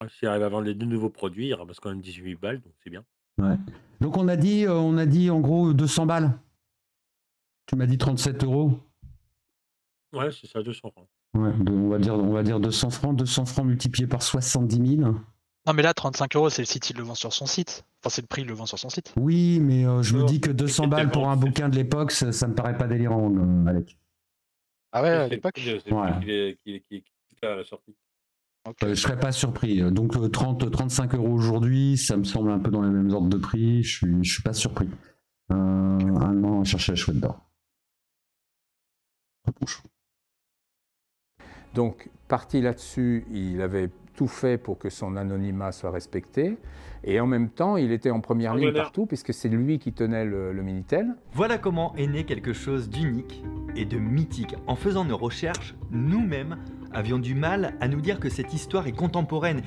S1: S'il arrive à vendre les 2 nouveaux produits, il ramasse quand même 18 balles, donc c'est bien.
S2: Ouais. Donc on a dit en gros 200 balles. Tu m'as dit 37 €.
S1: Ouais, c'est ça, 200 francs.
S2: Ouais, on va dire 200 francs. 200 francs multipliés par 70 000.
S3: Non, mais là, 35 €, c'est le site, il le vend sur son site. Enfin, c'est le prix, il le vend sur son site.
S2: Oui, mais je me dis que 200 balles pour un bouquin de l'époque, ça me paraît pas délirant, Alec.
S3: Ah ouais, à l'époque.
S1: C'est le prix qui est à la sortie.
S2: Okay. Je serais pas surpris. Donc 35 € aujourd'hui, ça me semble un peu dans les mêmes ordres de prix. Je suis pas surpris. On va chercher la chouette d'or.
S6: Donc, parti là-dessus, il avait tout fait pour que son anonymat soit respecté. Et en même temps, il était en première ligne partout, puisque c'est lui qui tenait le Minitel.
S5: Voilà comment est né quelque chose d'unique et de mythique. En faisant nos recherches, nous-mêmes avions du mal à nous dire que cette histoire est contemporaine.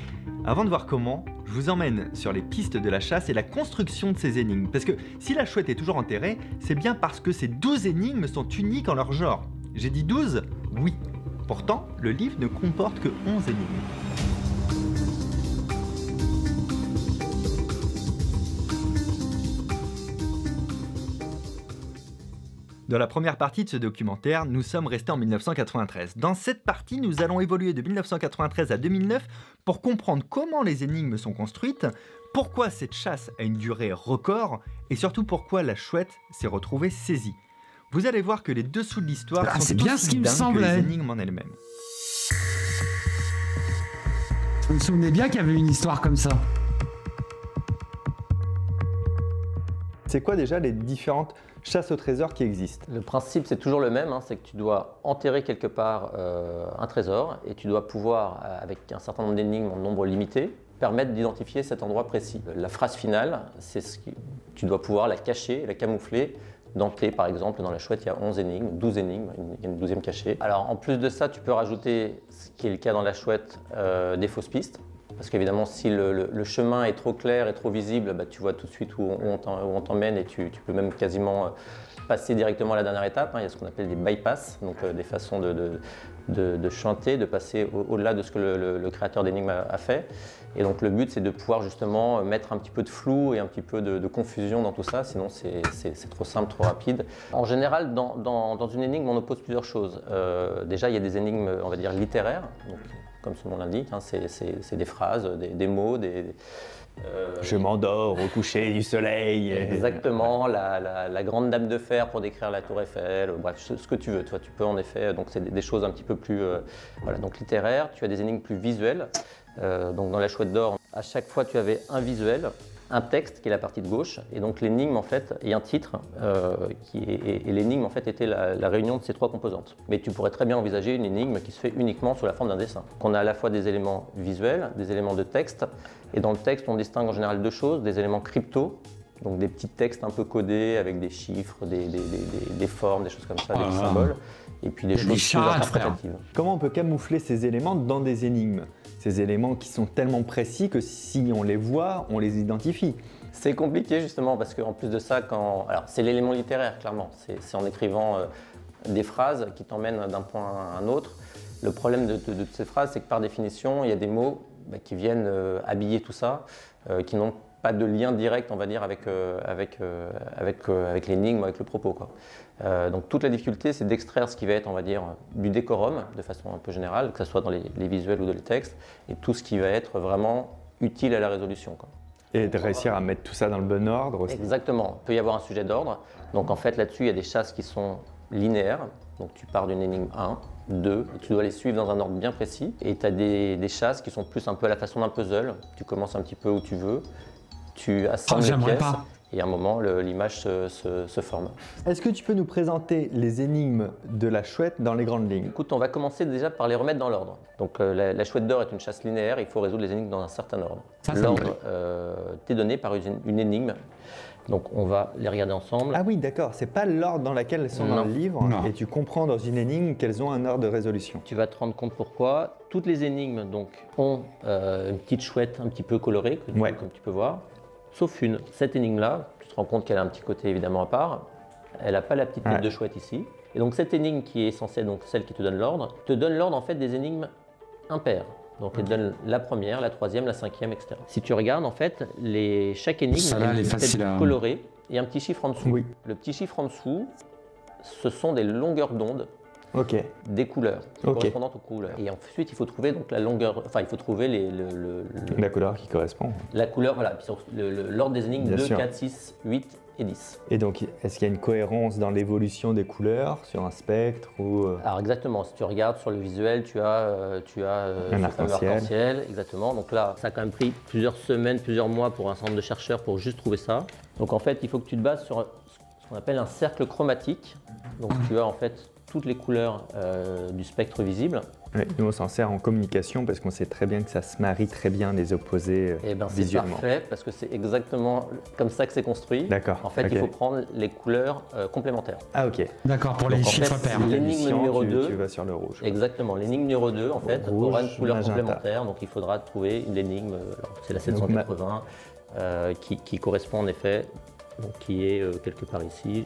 S5: Avant de voir comment, je vous emmène sur les pistes de la chasse et la construction de ces énigmes. Parce que si la chouette est toujours enterrée, c'est bien parce que ces 12 énigmes sont uniques en leur genre. J'ai dit 12 ? Oui. Pourtant, le livre ne comporte que 11 énigmes. Dans la première partie de ce documentaire, nous sommes restés en 1993. Dans cette partie, nous allons évoluer de 1993 à 2009 pour comprendre comment les énigmes sont construites, pourquoi cette chasse a une durée record et surtout pourquoi la chouette s'est retrouvée saisie. Vous allez voir que les dessous de l'histoire sont
S2: bien
S5: aussi
S2: ce qui me
S5: dingues
S2: semblait.
S5: que les énigmes en elles-mêmes.
S2: Vous me souvenez bien qu'il y avait une histoire comme ça.
S7: C'est quoi déjà les différentes chasses au trésor qui existent?
S4: Le principe, c'est toujours le même, c'est que tu dois enterrer quelque part un trésor et tu dois pouvoir, avec un certain nombre d'énigmes en nombre limité, permettre d'identifier cet endroit précis. La phrase finale, c'est ce que tu dois pouvoir la cacher, la camoufler dans clé, par exemple. Dans la chouette, il y a 11 énigmes, 12 énigmes, il y a une 12e cachée. Alors, en plus de ça, tu peux rajouter, ce qui est le cas dans la chouette, des fausses pistes. Parce qu'évidemment, si le chemin est trop clair et trop visible, tu vois tout de suite où on t'emmène et tu peux même quasiment passer directement à la dernière étape. Il y a ce qu'on appelle des bypass, donc des façons de chanter, de passer au-delà de ce que le créateur d'énigmes a fait. Et donc le but, c'est de pouvoir justement mettre un petit peu de flou et un petit peu de confusion dans tout ça, sinon c'est trop simple, trop rapide. En général, dans une énigme, on oppose plusieurs choses. Déjà, il y a des énigmes, on va dire, littéraires. Donc, comme son nom l'indique, c'est des phrases, des mots,
S7: je m'endors au coucher du soleil.
S4: Exactement, la grande dame de fer pour décrire la tour Eiffel, bref, ce que tu veux. Toi, tu peux en effet, donc c'est des choses un petit peu plus voilà, donc littéraires. Tu as des énigmes plus visuelles. Donc dans la chouette d'or, à chaque fois tu avais un visuel, un texte qui est la partie de gauche, et donc l'énigme en fait, et un titre, et l'énigme en fait était la réunion de ces trois composantes. Mais tu pourrais très bien envisager une énigme qui se fait uniquement sous la forme d'un dessin. On a à la fois des éléments visuels, des éléments de texte, et dans le texte on distingue en général deux choses, des éléments crypto, donc des petits textes un peu codés avec des chiffres, des formes, des choses comme ça, des symboles, et puis des choses plus interprétatives.
S7: Comment on peut camoufler ces éléments dans des énigmes? Ces éléments qui sont tellement précis que si on les voit, on les identifie.
S4: C'est compliqué justement parce qu'en plus de ça, alors c'est l'élément littéraire clairement, c'est en écrivant des phrases qui t'emmènent d'un point à un autre. Le problème de ces phrases, c'est que par définition, il y a des mots qui viennent habiller tout ça, qui n'ont pas de lien direct, on va dire, avec l'énigme, avec le propos, quoi. Donc toute la difficulté, c'est d'extraire ce qui va être, on va dire, du décorum, de façon un peu générale, que ce soit dans les visuels ou dans les textes, et tout ce qui va être vraiment utile à la résolution, quoi.
S7: Et de réussir à mettre tout ça dans le bon ordre aussi.
S4: Exactement, il peut y avoir un sujet d'ordre. Donc en fait, là-dessus, il y a des chasses qui sont linéaires. Donc tu pars d'une énigme 1, 2, et tu dois les suivre dans un ordre bien précis. Et tu as des chasses qui sont plus un peu à la façon d'un puzzle. Tu commences un petit peu où tu veux, tu assembles les pièces. Et à un moment, l'image se forme.
S7: Est-ce que tu peux nous présenter les énigmes de la chouette dans les grandes lignes?
S4: Écoute, on va commencer déjà par les remettre dans l'ordre. Donc la chouette d'or est une chasse linéaire, il faut résoudre les énigmes dans un certain ordre. L'ordre t'est donné par une énigme. Donc on va les regarder ensemble.
S7: Ah oui, d'accord, c'est pas l'ordre dans lequel elles sont dans le livre, et tu comprends dans une énigme qu'elles ont un ordre de résolution.
S4: Tu vas te rendre compte pourquoi. Toutes les énigmes donc, ont une petite chouette un petit peu colorée, comme tu peux voir. Sauf une, cette énigme-là, tu te rends compte qu'elle a un petit côté évidemment à part. Elle n'a pas la petite tête de chouette ici. Et donc cette énigme qui est censée, donc celle qui te donne l'ordre en fait des énigmes impaires. Donc elle te donne la première, la troisième, la cinquième, etc. Si tu regardes en fait, chaque énigme a une tête colorée et un petit chiffre en dessous.
S7: Oui.
S4: Le petit chiffre en dessous, ce sont des longueurs d'onde. Des couleurs correspondantes aux couleurs. Et ensuite, il faut trouver donc la longueur, enfin, il faut trouver
S7: la couleur qui correspond.
S4: La couleur, voilà, puis l'ordre des énigmes 2, 4, 6, 8 et 10.
S7: Et donc, est-ce qu'il y a une cohérence dans l'évolution des couleurs sur un spectre ou...
S4: Alors exactement, si tu regardes sur le visuel, tu as
S7: un arc-en-ciel.
S4: Exactement. Donc là, ça a quand même pris plusieurs semaines, plusieurs mois pour un certain nombre de chercheurs pour juste trouver ça. Donc en fait, il faut que tu te bases sur ce qu'on appelle un cercle chromatique. Donc tu as en fait toutes les couleurs du spectre visible.
S7: Ouais, nous on s'en sert en communication parce qu'on sait très bien que ça se marie très bien les opposés visuellement.
S4: C'est parfait parce que c'est exactement comme ça que c'est construit.
S7: D'accord.
S4: En fait, il faut prendre les couleurs complémentaires.
S7: Ah ok.
S2: D'accord, pour les chiffres pairs.
S4: L'énigme numéro 2,
S7: tu vas sur le rouge.
S4: Exactement, l'énigme numéro 2 en fait
S7: rouge,
S4: aura une couleur
S7: magenta.
S4: Complémentaire, donc il faudra trouver l'énigme, c'est la 780 qui correspond en effet, donc qui est quelque part ici.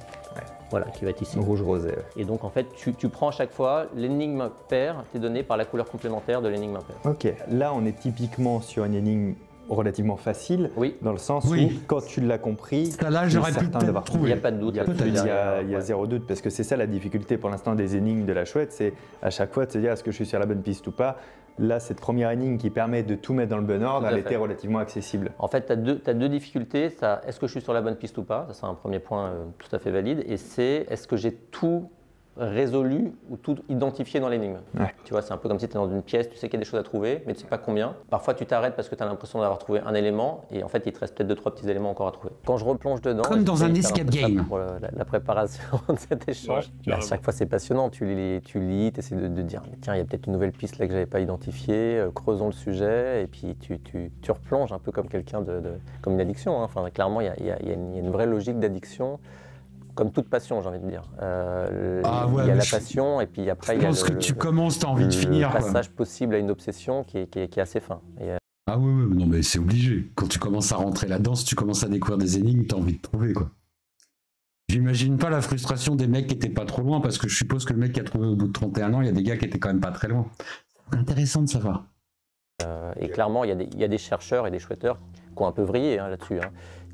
S4: Voilà, qui va être ici.
S7: Rouge rosé.
S4: Et donc en fait, tu prends à chaque fois l'énigme paire t'est donnée par la couleur complémentaire de l'énigme impaire.
S7: Ok, là on est typiquement sur une énigme relativement facile, dans le sens où quand tu l'as compris,
S2: là j'aurais pu peut-être trouver.
S4: Il n'y a pas de doute.
S7: Il y a zéro doute parce que c'est ça la difficulté pour l'instant des énigmes de la chouette, c'est à chaque fois de se dire est-ce que je suis sur la bonne piste ou pas. Là, cette première énigme qui permet de tout mettre dans le bon ordre, elle était relativement accessible.
S4: En fait, tu as deux difficultés. Est-ce que je suis sur la bonne piste ou pas? Ça, c'est un premier point tout à fait valide. Et c'est est-ce que j'ai tout résolu ou tout identifié dans l'énigme. Tu vois, c'est un peu comme si tu es dans une pièce, tu sais qu'il y a des choses à trouver, mais tu ne sais pas combien. Parfois, tu t'arrêtes parce que tu as l'impression d'avoir trouvé un élément et en fait, il te reste peut-être 2-3 petits éléments encore à trouver. Quand je replonge dedans,
S2: comme dans un escape game.
S4: Pour la préparation de cet échange, à chaque fois, c'est passionnant. Tu lis, tu essaies de dire tiens, il y a peut-être une nouvelle piste là que je n'avais pas identifiée, creusons le sujet et puis tu replonges un peu comme quelqu'un comme une addiction. Hein. Enfin, clairement, il y a une vraie logique d'addiction. Comme toute passion, j'ai envie de dire. Il y a la passion et puis après il y a
S2: tu commences, tu as envie de finir.
S4: Le passage possible à une obsession qui est assez fin.
S2: Ah oui, non mais c'est obligé. Quand tu commences à rentrer là-dedans, si tu commences à découvrir des énigmes, tu as envie de trouver quoi. J'imagine pas la frustration des mecs qui étaient pas trop loin parce que je suppose que le mec qui a trouvé au bout de 31 ans, il y a des gars qui étaient quand même pas très loin. C'est intéressant de savoir.
S4: Et clairement, il y a des chercheurs et des chouetteurs qui ont un peu vrillé là-dessus.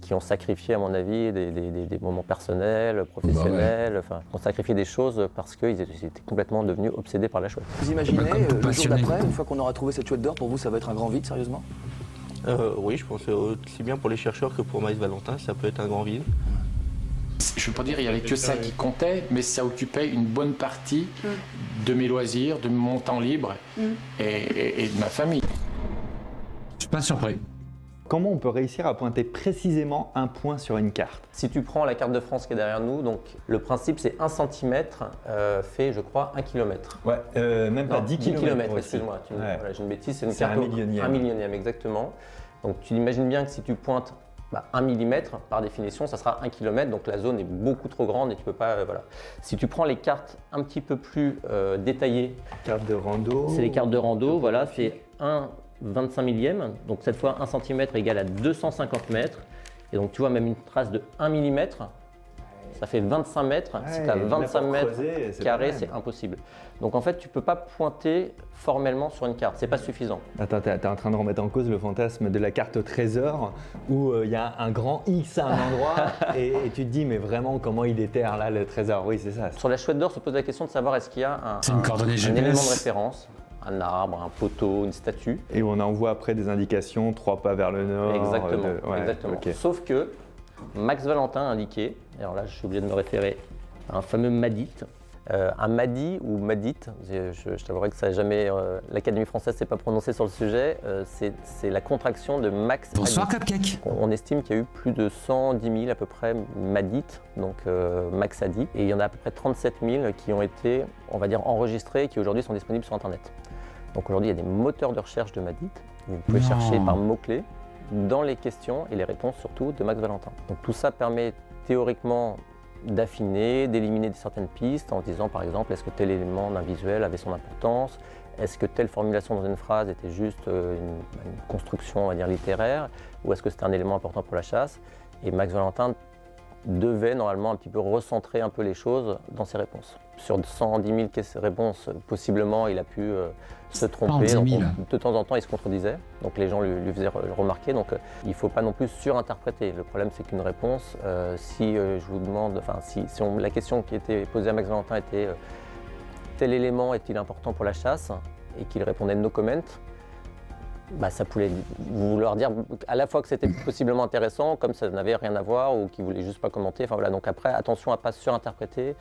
S4: Qui ont sacrifié, à mon avis, des moments personnels, professionnels, qui ont sacrifié des choses parce qu'ils étaient complètement devenus obsédés par la chouette.
S8: Vous imaginez, le jour d'après, une fois qu'on aura trouvé cette chouette d'or, pour vous, ça va être un grand vide, sérieusement?
S9: Oui, je pense aussi bien pour les chercheurs que pour Max Valentin, ça peut être un grand vide.
S10: Je ne veux pas dire qu'il n'y avait que ça qui comptait, mais ça occupait une bonne partie de mes loisirs, de mon temps libre et de ma famille.
S2: Je suis pas surpris.
S7: Comment on peut réussir à pointer précisément un point sur une carte?
S4: Si tu prends la carte de France qui est derrière nous, donc le principe c'est 1 cm fait, je crois, 1 km.
S7: Ouais, même pas 10 km.
S4: Excuse-moi, j'ai une bêtise, c'est une carte
S7: un
S4: millionième, exactement. Donc tu imagines bien que si tu pointes 1 mm, par définition, ça sera 1 km, donc la zone est beaucoup trop grande et tu peux pas. Voilà. Si tu prends les cartes un petit peu plus détaillées,
S7: cartes de rando.
S4: C'est les cartes de rando, voilà, c'est 1/25 millième, donc cette fois 1 cm égale à 250 mètres. Et donc tu vois même une trace de 1 mm, ça fait 25 mètres. Si tu as 25 mètres carrés, c'est impossible. Donc en fait, tu ne peux pas pointer formellement sur une carte, c'est pas suffisant.
S7: Attends, tu es en train de remettre en cause le fantasme de la carte au trésor où il y a un grand X à un endroit et tu te dis mais vraiment comment il déterre là le trésor? Oui, c'est ça.
S4: Sur la chouette d'or se pose la question de savoir est-ce qu'il y a un élément de référence, un arbre, un poteau, une statue.
S7: Et on envoie après des indications, 3 pas vers le nord.
S4: Exactement. Exactement. Okay. Sauf que Max Valentin a indiqué, alors là je suis obligé de me référer à un fameux Madite. Un Madi ou Madite, je t'avouerai que ça n'a jamais. L'Académie française ne s'est pas prononcée sur le sujet, c'est la contraction de Max.
S2: Bonsoir Cupcake.
S4: On estime qu'il y a eu plus de 110 000 à peu près Madites, donc Max Adi, et il y en a à peu près 37 000 qui ont été, on va dire, enregistrés et qui aujourd'hui sont disponibles sur Internet. Donc aujourd'hui, il y a des moteurs de recherche de Madite. Vous pouvez chercher par mots-clés dans les questions et les réponses surtout de Max Valentin. Donc tout ça permet théoriquement d'affiner, d'éliminer certaines pistes en disant par exemple est-ce que tel élément d'un visuel avait son importance, est-ce que telle formulation dans une phrase était juste une construction on va dire littéraire ou est-ce que c'était un élément important pour la chasse. Et Max Valentin devait normalement un petit peu recentrer un peu les choses dans ses réponses. Sur 110 000 réponses, possiblement, il a pu se tromper. Donc, de temps en temps, il se contredisait. Donc les gens lui faisaient remarquer. Donc il ne faut pas non plus surinterpréter. Le problème, c'est qu'une réponse, si je vous demande, enfin, la question qui était posée à Max Valentin était tel élément est-il important pour la chasse, et qu'il répondait no comment, bah, ça pouvait vouloir dire à la fois que c'était possiblement intéressant, comme ça n'avait rien à voir, ou qu'il voulait juste pas commenter. Enfin voilà, donc après, attention à ne pas surinterpréter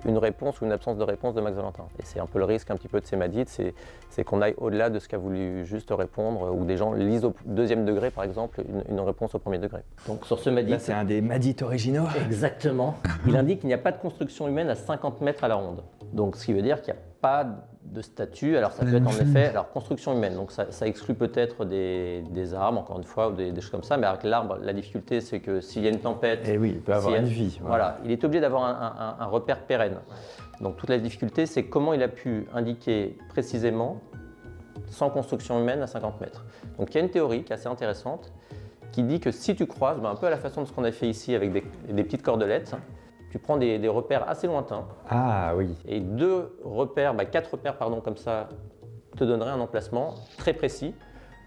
S4: une réponse ou une absence de réponse de Max Valentin. Et c'est un peu le risque un petit peu de ces Madid, c'est qu'on aille au-delà de ce qu'a voulu juste répondre, ou des gens lisent au deuxième degré, par exemple, une réponse au premier degré. Donc sur ce Madid...
S7: Là, c'est un des Madid originaux.
S4: Exactement. Il indique qu'il n'y a pas de construction humaine à 50 mètres à la ronde. Donc ce qui veut dire qu'il n'y a pas de statue. Alors ça peut être en effet, alors construction humaine, donc ça exclut peut-être des arbres, encore une fois, ou des choses comme ça, mais avec l'arbre, la difficulté c'est que s'il y a une tempête...
S7: Et oui, il peut avoir une vie.
S4: Voilà, il est obligé d'avoir un repère pérenne. Donc toute la difficulté c'est comment il a pu indiquer précisément sans construction humaine à 50 mètres. Donc il y a une théorie qui est assez intéressante, qui dit que si tu croises, un peu à la façon de ce qu'on a fait ici avec des petites cordelettes, tu prends des repères assez lointains.
S7: Ah oui.
S4: Et 4 repères pardon, comme ça, te donneraient un emplacement très précis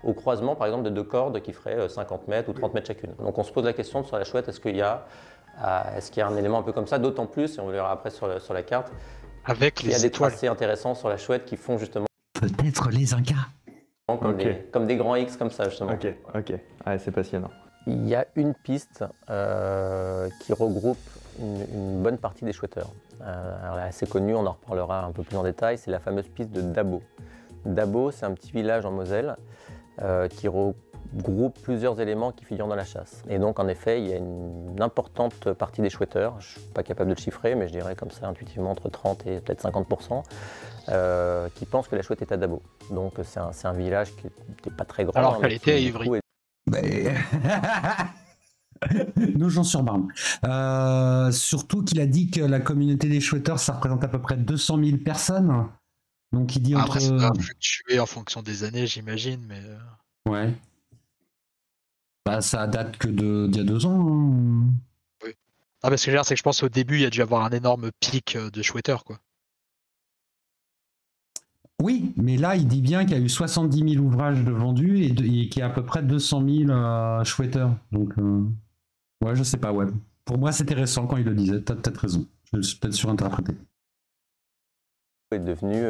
S4: au croisement par exemple de 2 cordes qui feraient 50 mètres ou 30 mètres chacune. Donc on se pose la question sur la chouette, est-ce qu'il y a un élément un peu comme ça, d'autant plus, et on le verra après sur la carte,
S3: avec
S4: il y a des tracés intéressants sur la chouette qui font justement...
S2: Peut-être les Incas.
S4: Comme des grands X comme ça justement.
S7: Ok, ouais, c'est passionnant.
S4: Il y a une piste qui regroupe une bonne partie des chouetteurs. Elle est assez connue, on en reparlera un peu plus en détail, c'est la fameuse piste de Dabo. Dabo, c'est un petit village en Moselle qui regroupe plusieurs éléments qui figurent dans la chasse. Et donc en effet, il y a une importante partie des chouetteurs, je ne suis pas capable de le chiffrer, mais je dirais comme ça intuitivement entre 30 et peut-être 50%, qui pensent que la chouette est à Dabo. Donc c'est un village qui n'est pas très grand.
S3: Alors qu'elle était à Ivry.
S2: Nogent-sur-Marne. Surtout qu'il a dit que la communauté des chouetteurs, ça représente à peu près 200 000 personnes. Donc il dit
S3: Après, ça va fluctuer en fonction des années, j'imagine, mais...
S2: Ouais. Bah, ça date que d'il y a 2 ans. Hein.
S3: Oui. Ah, parce que c'est que je pense qu'au début, il y a dû avoir un énorme pic de chouetteurs, quoi.
S2: Oui, mais là, il dit bien qu'il y a eu 70 000 ouvrages de vendus et qu'il y a à peu près 200 000 chouetteurs. Donc, ouais, je sais pas, ouais. Pour moi, c'était récent quand il le disait. T'as peut-être raison. Je me suis peut-être surinterprété.
S4: Est devenu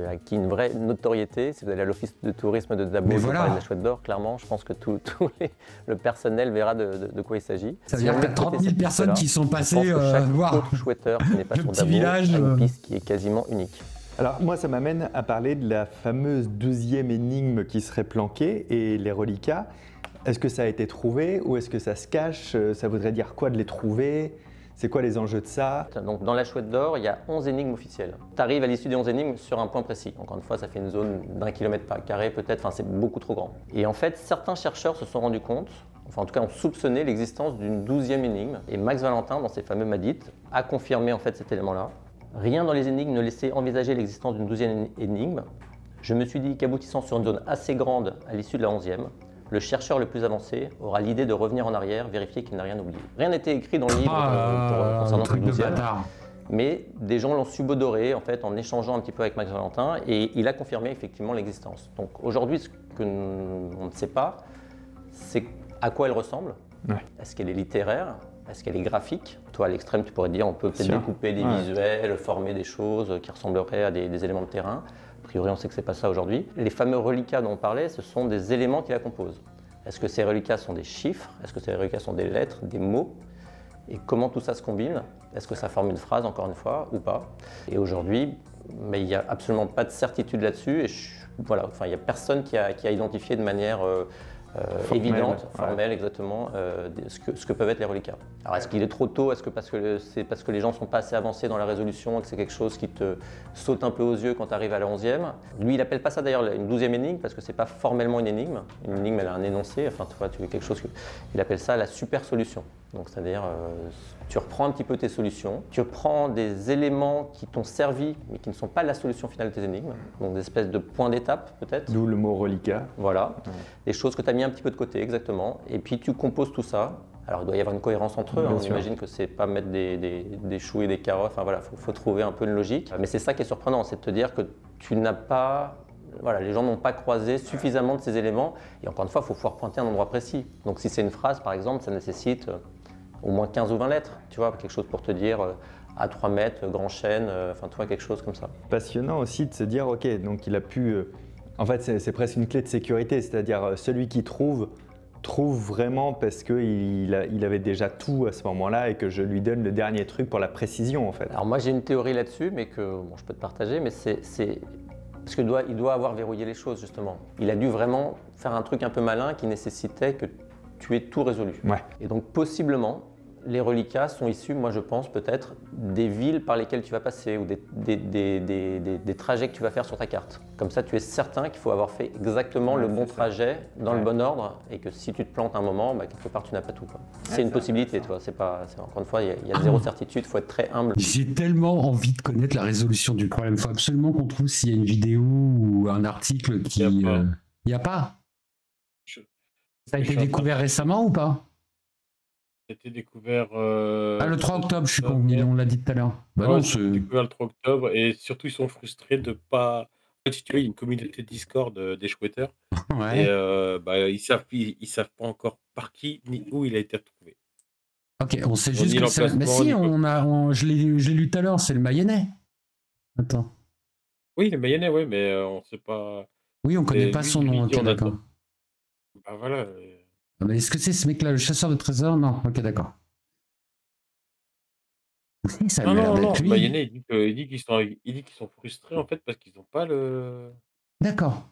S4: acquis une vraie notoriété. Si vous allez à l'office de tourisme de Dabo, de la Chouette d'Or, clairement, je pense que le personnel verra de quoi il s'agit.
S2: Ça veut dire qu'il y a 30 000 personnes qui sont passées voir
S4: le chouetteur qui n'est pas sur Dabo,
S2: village,
S4: une piste qui est quasiment unique.
S7: Alors moi, ça m'amène à parler de la fameuse 12e énigme qui serait planquée et les reliquats. Est-ce que ça a été trouvé ou est-ce que ça se cache? Ça voudrait dire quoi de les trouver? C'est quoi les enjeux de ça?
S4: Donc dans la Chouette d'Or, il y a 11 énigmes officielles. Tu arrives à l'issue des 11 énigmes sur un point précis. Encore une fois, ça fait une zone d'1 km² peut-être, c'est beaucoup trop grand. Et en fait, certains chercheurs se sont rendus compte, enfin en tout cas ont soupçonné l'existence d'une 12e énigme. Et Max Valentin, dans ses fameux Madid, a confirmé en fait cet élément-là. Rien dans les énigmes ne laissait envisager l'existence d'une 12e énigme. Je me suis dit qu'aboutissant sur une zone assez grande à l'issue de la 11e, le chercheur le plus avancé aura l'idée de revenir en arrière, vérifier qu'il n'a rien oublié. Rien n'était écrit dans le livre concernant cette 12e, mais des gens l'ont subodoré en fait en échangeant un petit peu avec Max Valentin et il a confirmé effectivement l'existence. Donc aujourd'hui, ce qu'on ne sait pas, c'est à quoi elle ressemble. Ouais. Est-ce qu'elle est littéraire? Est-ce qu'elle est graphique? Toi, à l'extrême, tu pourrais dire on peut peut-être découper des visuels, former des choses qui ressembleraient à des éléments de terrain. A priori, on sait que ce n'est pas ça aujourd'hui. Les fameux reliquats dont on parlait, ce sont des éléments qui la composent. Est-ce que ces reliquats sont des chiffres? Est-ce que ces reliquats sont des lettres, des mots? Et comment tout ça se combine? Est-ce que ça forme une phrase, encore une fois, ou pas? Et aujourd'hui, mais il n'y a absolument pas de certitude là-dessus. Et voilà, enfin, il n'y a personne qui a identifié de manière évidente, formelle, exactement, ce que peuvent être les reliquats. Alors est-ce qu'il est trop tôt? Est-ce que c'est parce que les gens ne sont pas assez avancés dans la résolution et que c'est quelque chose qui te saute un peu aux yeux quand tu arrives à la 11e? Lui, il n'appelle pas ça d'ailleurs une 12e énigme parce que ce n'est pas formellement une énigme. Une énigme, elle a un énoncé, enfin tu vois, quelque chose il appelle ça la super solution. Donc c'est-à-dire, tu reprends un petit peu tes solutions, tu reprends des éléments qui t'ont servi mais qui ne sont pas la solution finale de tes énigmes, donc des espèces de points d'étape peut-être.
S7: D'où le mot reliquat.
S4: Voilà, des choses que tu as mis un petit peu de côté, exactement, et puis tu composes tout ça Alors il doit y avoir une cohérence entre eux, on imagine que c'est pas mettre des choux et des carottes, enfin voilà, faut trouver un peu une logique. Mais c'est ça qui est surprenant, c'est de te dire que tu n'as pas, voilà, les gens n'ont pas croisé suffisamment de ces éléments, et encore une fois, il faut pouvoir pointer un endroit précis. Donc si c'est une phrase par exemple, ça nécessite au moins 15 ou 20 lettres, tu vois, quelque chose pour te dire à 3 mètres, grand chêne, enfin tu vois, quelque chose comme ça.
S7: Passionnant aussi de se dire, ok, donc il a pu, en fait c'est presque une clé de sécurité, c'est-à-dire celui qui trouve vraiment parce qu'il avait déjà tout à ce moment-là et que je lui donne le dernier truc pour la précision en fait.
S4: Alors moi j'ai une théorie là-dessus, mais que bon, je peux te partager, mais c'est parce qu'il doit avoir verrouillé les choses justement. Il a dû vraiment faire un truc un peu malin qui nécessitait que tu aies tout résolu.
S7: Ouais.
S4: Et donc possiblement, les reliquats sont issus, moi je pense peut-être, des villes par lesquelles tu vas passer ou des trajets que tu vas faire sur ta carte. Comme ça, tu es certain qu'il faut avoir fait exactement le bon trajet dans le bon ordre et que si tu te plantes un moment, bah, quelque part tu n'as pas tout. C'est une possibilité, toi. Encore une fois, il y a zéro certitude, il faut être très humble.
S2: J'ai tellement envie de connaître la résolution du problème. Il faut absolument qu'on trouve s'il y a une vidéo ou un article qui... Il n'y a pas. Ça a été découvert récemment ou pas?
S1: Ça a été découvert...
S2: le 3 octobre, je suis con, on l'a dit tout à l'heure.
S1: Bah ouais, c'est découvert le 3 octobre et surtout ils sont frustrés de pas... En fait, si tu veux, il y a une communauté Discord des chouetteurs
S2: ouais.
S1: Et bah, ils savent pas encore par qui ni où il a été retrouvé.
S2: Ok, on sait juste que c'est... Mais si, je l'ai lu tout à l'heure, c'est le Mayennais. Attends.
S1: Oui, le Mayennais, oui, mais on sait pas...
S2: Oui, on connaît pas son nom, ok, d'accord.
S1: Bah voilà...
S2: Mais est-ce que c'est ce mec-là, le chasseur de trésors? Non, ok, d'accord.
S1: Ça non, Mayennais, il dit qu'ils sont frustrés en fait parce qu'ils n'ont pas le...
S2: D'accord.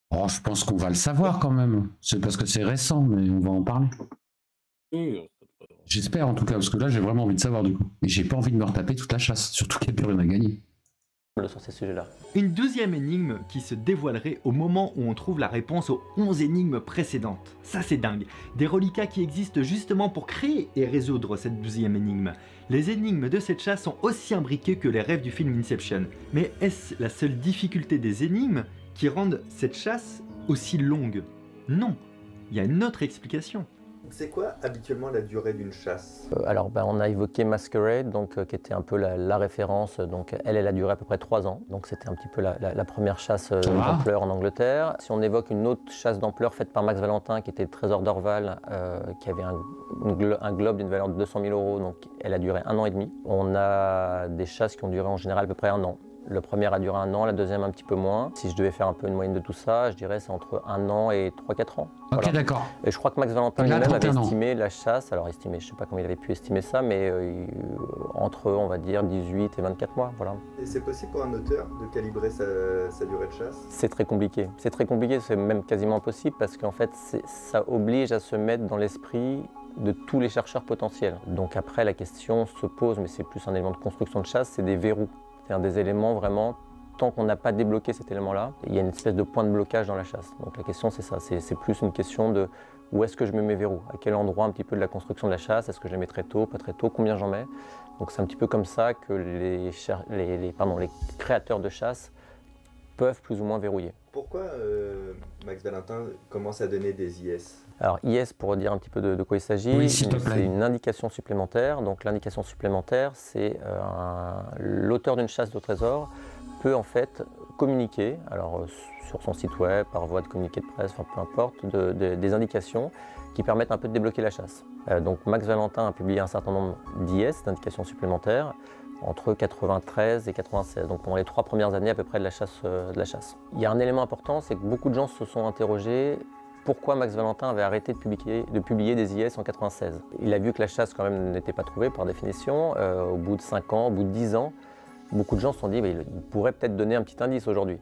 S2: Oh, je pense qu'on va le savoir quand même. C'est parce que c'est récent, mais on va en parler.
S1: Oui,
S2: j'espère en tout cas, parce que là j'ai vraiment envie de savoir du coup. Et j'ai pas envie de me retaper toute la chasse, surtout qu'il n'y a plus rien à gagner.
S4: Sur ces sujets-là.
S5: Une deuxième énigme qui se dévoilerait au moment où on trouve la réponse aux 11 énigmes précédentes. Ça c'est dingue. Des reliquats qui existent justement pour créer et résoudre cette 12e énigme. Les énigmes de cette chasse sont aussi imbriquées que les rêves du film Inception. Mais est-ce la seule difficulté des énigmes qui rendent cette chasse aussi longue? Non, il y a une autre explication.
S7: C'est quoi habituellement la durée d'une chasse?
S4: Alors on a évoqué Masquerade, donc, qui était un peu la référence. Donc, elle a duré à peu près 3 ans. Donc c'était un petit peu la première chasse d'ampleur en Angleterre. Si on évoque une autre chasse d'ampleur faite par Max Valentin, qui était le trésor d'Orval, qui avait un globe d'une valeur de 200 000 €, donc elle a duré 1 an et demi. On a des chasses qui ont duré en général à peu près 1 an. Le premier a duré 1 an, la deuxième un petit peu moins. Si je devais faire un peu une moyenne de tout ça, je dirais c'est entre 1 an et 3-4 ans.
S2: Ok,
S4: voilà.
S2: D'accord.
S4: Et je crois que Max Valentin lui-même avait estimé la chasse, alors estimé, je ne sais pas comment il avait pu estimer ça, mais entre, on va dire, 18 et 24 mois, voilà.
S7: Et c'est possible pour un auteur de calibrer sa durée de chasse?
S4: C'est très compliqué, c'est même quasiment impossible parce qu'en fait, ça oblige à se mettre dans l'esprit de tous les chercheurs potentiels. Donc après, la question se pose, mais c'est plus un élément de construction de chasse, c'est des verrous. C'est-à-dire des éléments vraiment, tant qu'on n'a pas débloqué cet élément-là, il y a une espèce de point de blocage dans la chasse. Donc la question c'est ça, c'est plus une question de où est-ce que je mets mes verrous, à quel endroit un petit peu de la construction de la chasse, est-ce que je les mets très tôt, pas très tôt, combien j'en mets. Donc c'est un petit peu comme ça que les créateurs de chasse peuvent plus ou moins verrouiller.
S7: Pourquoi Max Valentin commence à donner des IS?
S4: Alors IS, pour dire un petit peu de quoi il s'agit,
S2: oui,
S4: c'est une indication supplémentaire. Donc l'indication supplémentaire, c'est l'auteur d'une chasse de trésor peut en fait communiquer, alors sur son site web, par voie de communiqué de presse, enfin peu importe, des indications qui permettent un peu de débloquer la chasse. Donc Max Valentin a publié un certain nombre d'IS, d'indications supplémentaires, entre 93 et 96, donc pendant les 3 premières années à peu près de la chasse. Il y a un élément important, c'est que beaucoup de gens se sont interrogés pourquoi Max Valentin avait arrêté de publier des IS en 96. Il a vu que la chasse quand même n'était pas trouvée par définition. Au bout de 5 ans, au bout de 10 ans, beaucoup de gens se sont dit il pourrait peut-être donner un petit indice aujourd'hui.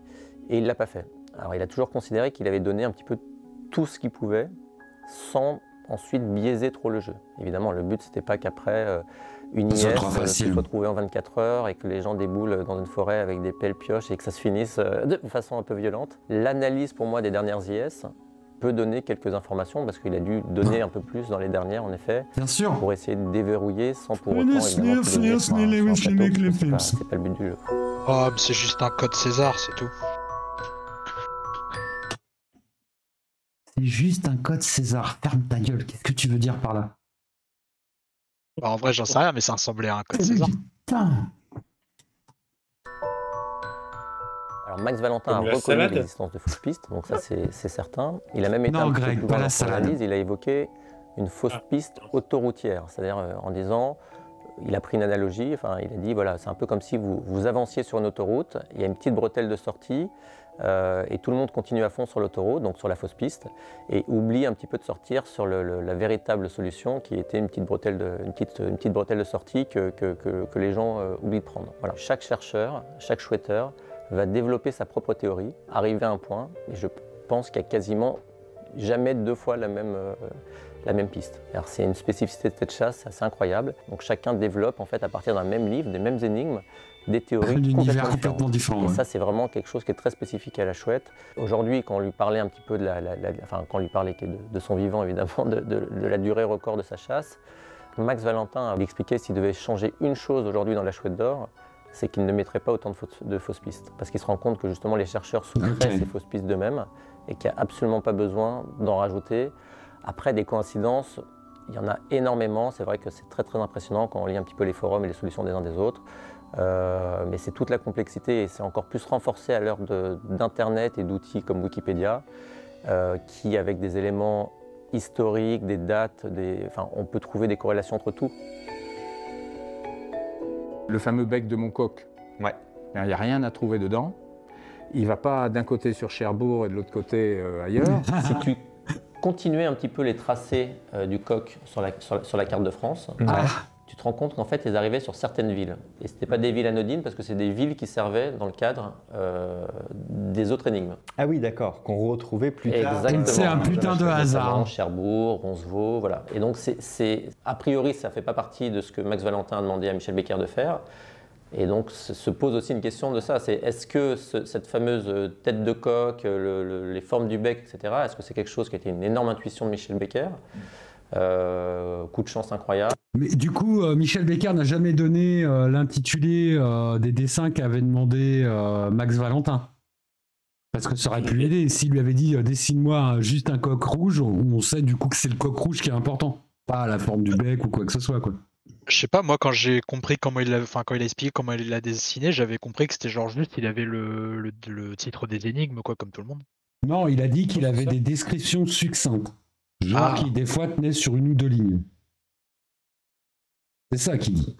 S4: Et il ne l'a pas fait. Alors il a toujours considéré qu'il avait donné un petit peu tout ce qu'il pouvait sans ensuite biaiser trop le jeu. Évidemment, le but c'était pas qu'après une IS soit trouvée en 24 heures et que les gens déboulent dans une forêt avec des pelles pioches et que ça se finisse de façon un peu violente. L'analyse pour moi des dernières IS peut donner quelques informations parce qu'il a dû donner un peu plus dans les dernières en effet.
S2: Bien sûr.
S4: Pour essayer de déverrouiller sans pour autant évidemment c'est pas le but du jeu.
S3: Oh, mais c'est juste un code César, c'est tout.
S2: C'est juste un code César. Ferme ta gueule. Qu'est-ce que tu veux dire par là?
S3: Bah, en vrai, j'en sais rien, mais ça ressemblait à un code César.
S2: Putain.
S4: Alors Max Valentin a reconnu l'existence de fausses pistes, donc ça c'est certain. Il a même été un peu plus loin dans son analyse, il a évoqué une fausse piste autoroutière, c'est-à-dire en disant, il a pris une analogie, enfin il a dit voilà, c'est un peu comme si vous avanciez sur une autoroute, il y a une petite bretelle de sortie et tout le monde continue à fond sur l'autoroute, donc sur la fausse piste, et oublie un petit peu de sortir sur la véritable solution qui était une petite bretelle de sortie que les gens oublient de prendre. Voilà. Chaque chercheur, chaque chouetteur va développer sa propre théorie, arriver à un point, et je pense qu'il n'y a quasiment jamais deux fois la même piste. Alors c'est une spécificité de cette chasse assez incroyable. Donc chacun développe en fait à partir d'un même livre, des mêmes énigmes, des théories complètement différentes. Et ça c'est vraiment quelque chose qui est très spécifique à la chouette. Aujourd'hui, quand on lui parlait un petit peu quand on lui parlait de son vivant évidemment, de la durée record de sa chasse, Max Valentin a expliqué s'il devait changer une chose aujourd'hui dans la chouette d'or, c'est qu'il ne mettrait pas autant de fausses pistes. Parce qu'il se rend compte que justement les chercheurs sous-traitent ces fausses pistes d'eux-mêmes et qu'il n'y a absolument pas besoin d'en rajouter. Après, des coïncidences, il y en a énormément. C'est vrai que c'est très très impressionnant quand on lit un petit peu les forums et les solutions des uns des autres. Mais c'est toute la complexité et c'est encore plus renforcé à l'heure d'Internet et d'outils comme Wikipédia, qui avec des éléments historiques, des dates, on peut trouver des corrélations entre tout.
S6: Le fameux bec de Moncoq,
S7: ouais.
S6: Il n'y a rien à trouver dedans. Il ne va pas d'un côté sur Cherbourg et de l'autre côté ailleurs.
S4: Si tu continuais un petit peu les tracés du coq sur la carte de France, tu te rends compte qu'en fait, ils arrivaient sur certaines villes. Et ce n'étaient pas des villes anodines parce que c'est des villes qui servaient dans le cadre des autres énigmes.
S7: Ah oui, d'accord, qu'on retrouvait plus tard.
S4: Exactement.
S2: C'est un putain de hasard.
S4: Cherbourg, Roncevaux, voilà. Et donc, a priori, ça ne fait pas partie de ce que Max Valentin a demandé à Michel Becker de faire. Et donc, se pose aussi une question de ça. C'est est-ce que cette fameuse tête de coq, les formes du bec, etc., est-ce que c'est quelque chose qui a été une énorme intuition de Michel Becker ? Coup de chance incroyable.
S2: Mais du coup, Michel Becker n'a jamais donné l'intitulé des dessins qu'avait demandé Max Valentin. Parce que ça aurait pu l'aider. S'il lui avait dit dessine-moi juste un coq rouge, on sait du coup que c'est le coq rouge qui est important. Pas la forme du bec ou quoi que ce soit, quoi.
S3: Je sais pas, moi quand j'ai compris quand il a expliqué comment il l'a dessiné, j'avais compris que c'était genre juste il avait le titre des énigmes, quoi, comme tout le monde.
S2: Non, il a dit qu'il avait des descriptions succinctes. Genre qui des fois tenait sur une ou deux lignes. C'est ça qu'il dit.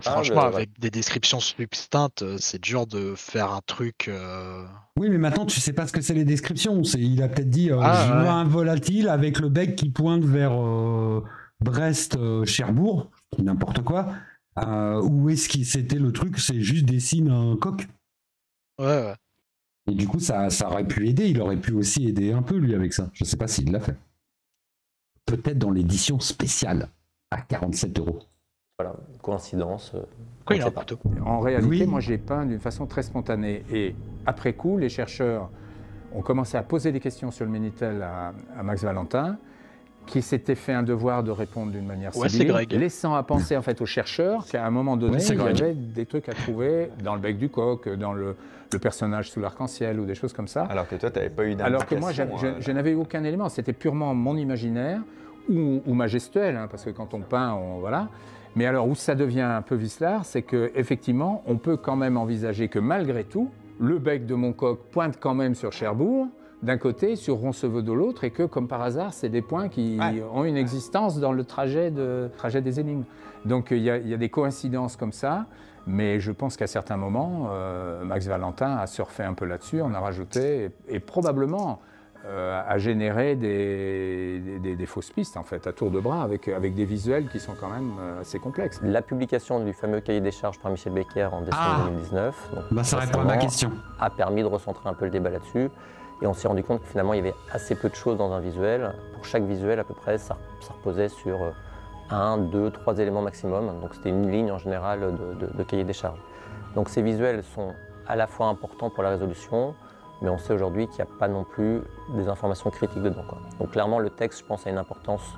S3: Franchement, avec des descriptions succinctes, c'est dur de faire un truc.
S2: Oui, mais maintenant tu sais pas ce que c'est les descriptions. Il a peut-être dit je vois un volatile avec le bec qui pointe vers Brest-Cherbourg, n'importe quoi. Où est-ce que c'était le truc? C'est juste dessine un coq.
S3: Ouais.
S2: Et du coup, ça aurait pu aider. Il aurait pu aussi aider un peu, lui, avec ça. Je sais pas s'il l'a fait. Peut-être dans l'édition spéciale, à 47 €.
S4: Voilà, coïncidence.
S6: En réalité, moi, j'ai peint d'une façon très spontanée. Et après coup, les chercheurs ont commencé à poser des questions sur le Minitel à Max Valentin, qui s'était fait un devoir de répondre d'une manière civile, laissant à penser en fait aux chercheurs qu'à un moment donné, il y avait des trucs à trouver dans le bec du coq, dans le personnage sous l'arc-en-ciel ou des choses comme ça.
S7: Alors que toi, tu n'avais pas eu d'indication.
S6: Alors que moi, je n'avais eu aucun élément. C'était purement mon imaginaire ou ma gestuelle, parce que quand on peint, voilà. Mais alors où ça devient un peu vicelard, c'est qu'effectivement, on peut quand même envisager que malgré tout, le bec de Moncoq pointe quand même sur Cherbourg, d'un côté, sur Roncevaux de l'autre, et que, comme par hasard, c'est des points qui ont une existence dans le trajet des énigmes. Donc il y a des coïncidences comme ça, mais je pense qu'à certains moments, Max Valentin a surfé un peu là-dessus, on a rajouté, et probablement a généré des fausses pistes, en fait, à tour de bras, avec des visuels qui sont quand même assez complexes.
S4: La publication du fameux cahier des charges par Michel Becker en décembre 2019
S2: ça répond à ma question.
S4: A permis de recentrer un peu le débat là-dessus. Et on s'est rendu compte que finalement, il y avait assez peu de choses dans un visuel. Pour chaque visuel, à peu près, ça reposait sur 1, 2, 3 éléments maximum. Donc c'était une ligne en général de cahier des charges. Donc ces visuels sont à la fois importants pour la résolution, mais on sait aujourd'hui qu'il n'y a pas non plus des informations critiques dedans, quoi. Donc clairement, le texte, je pense, a une importance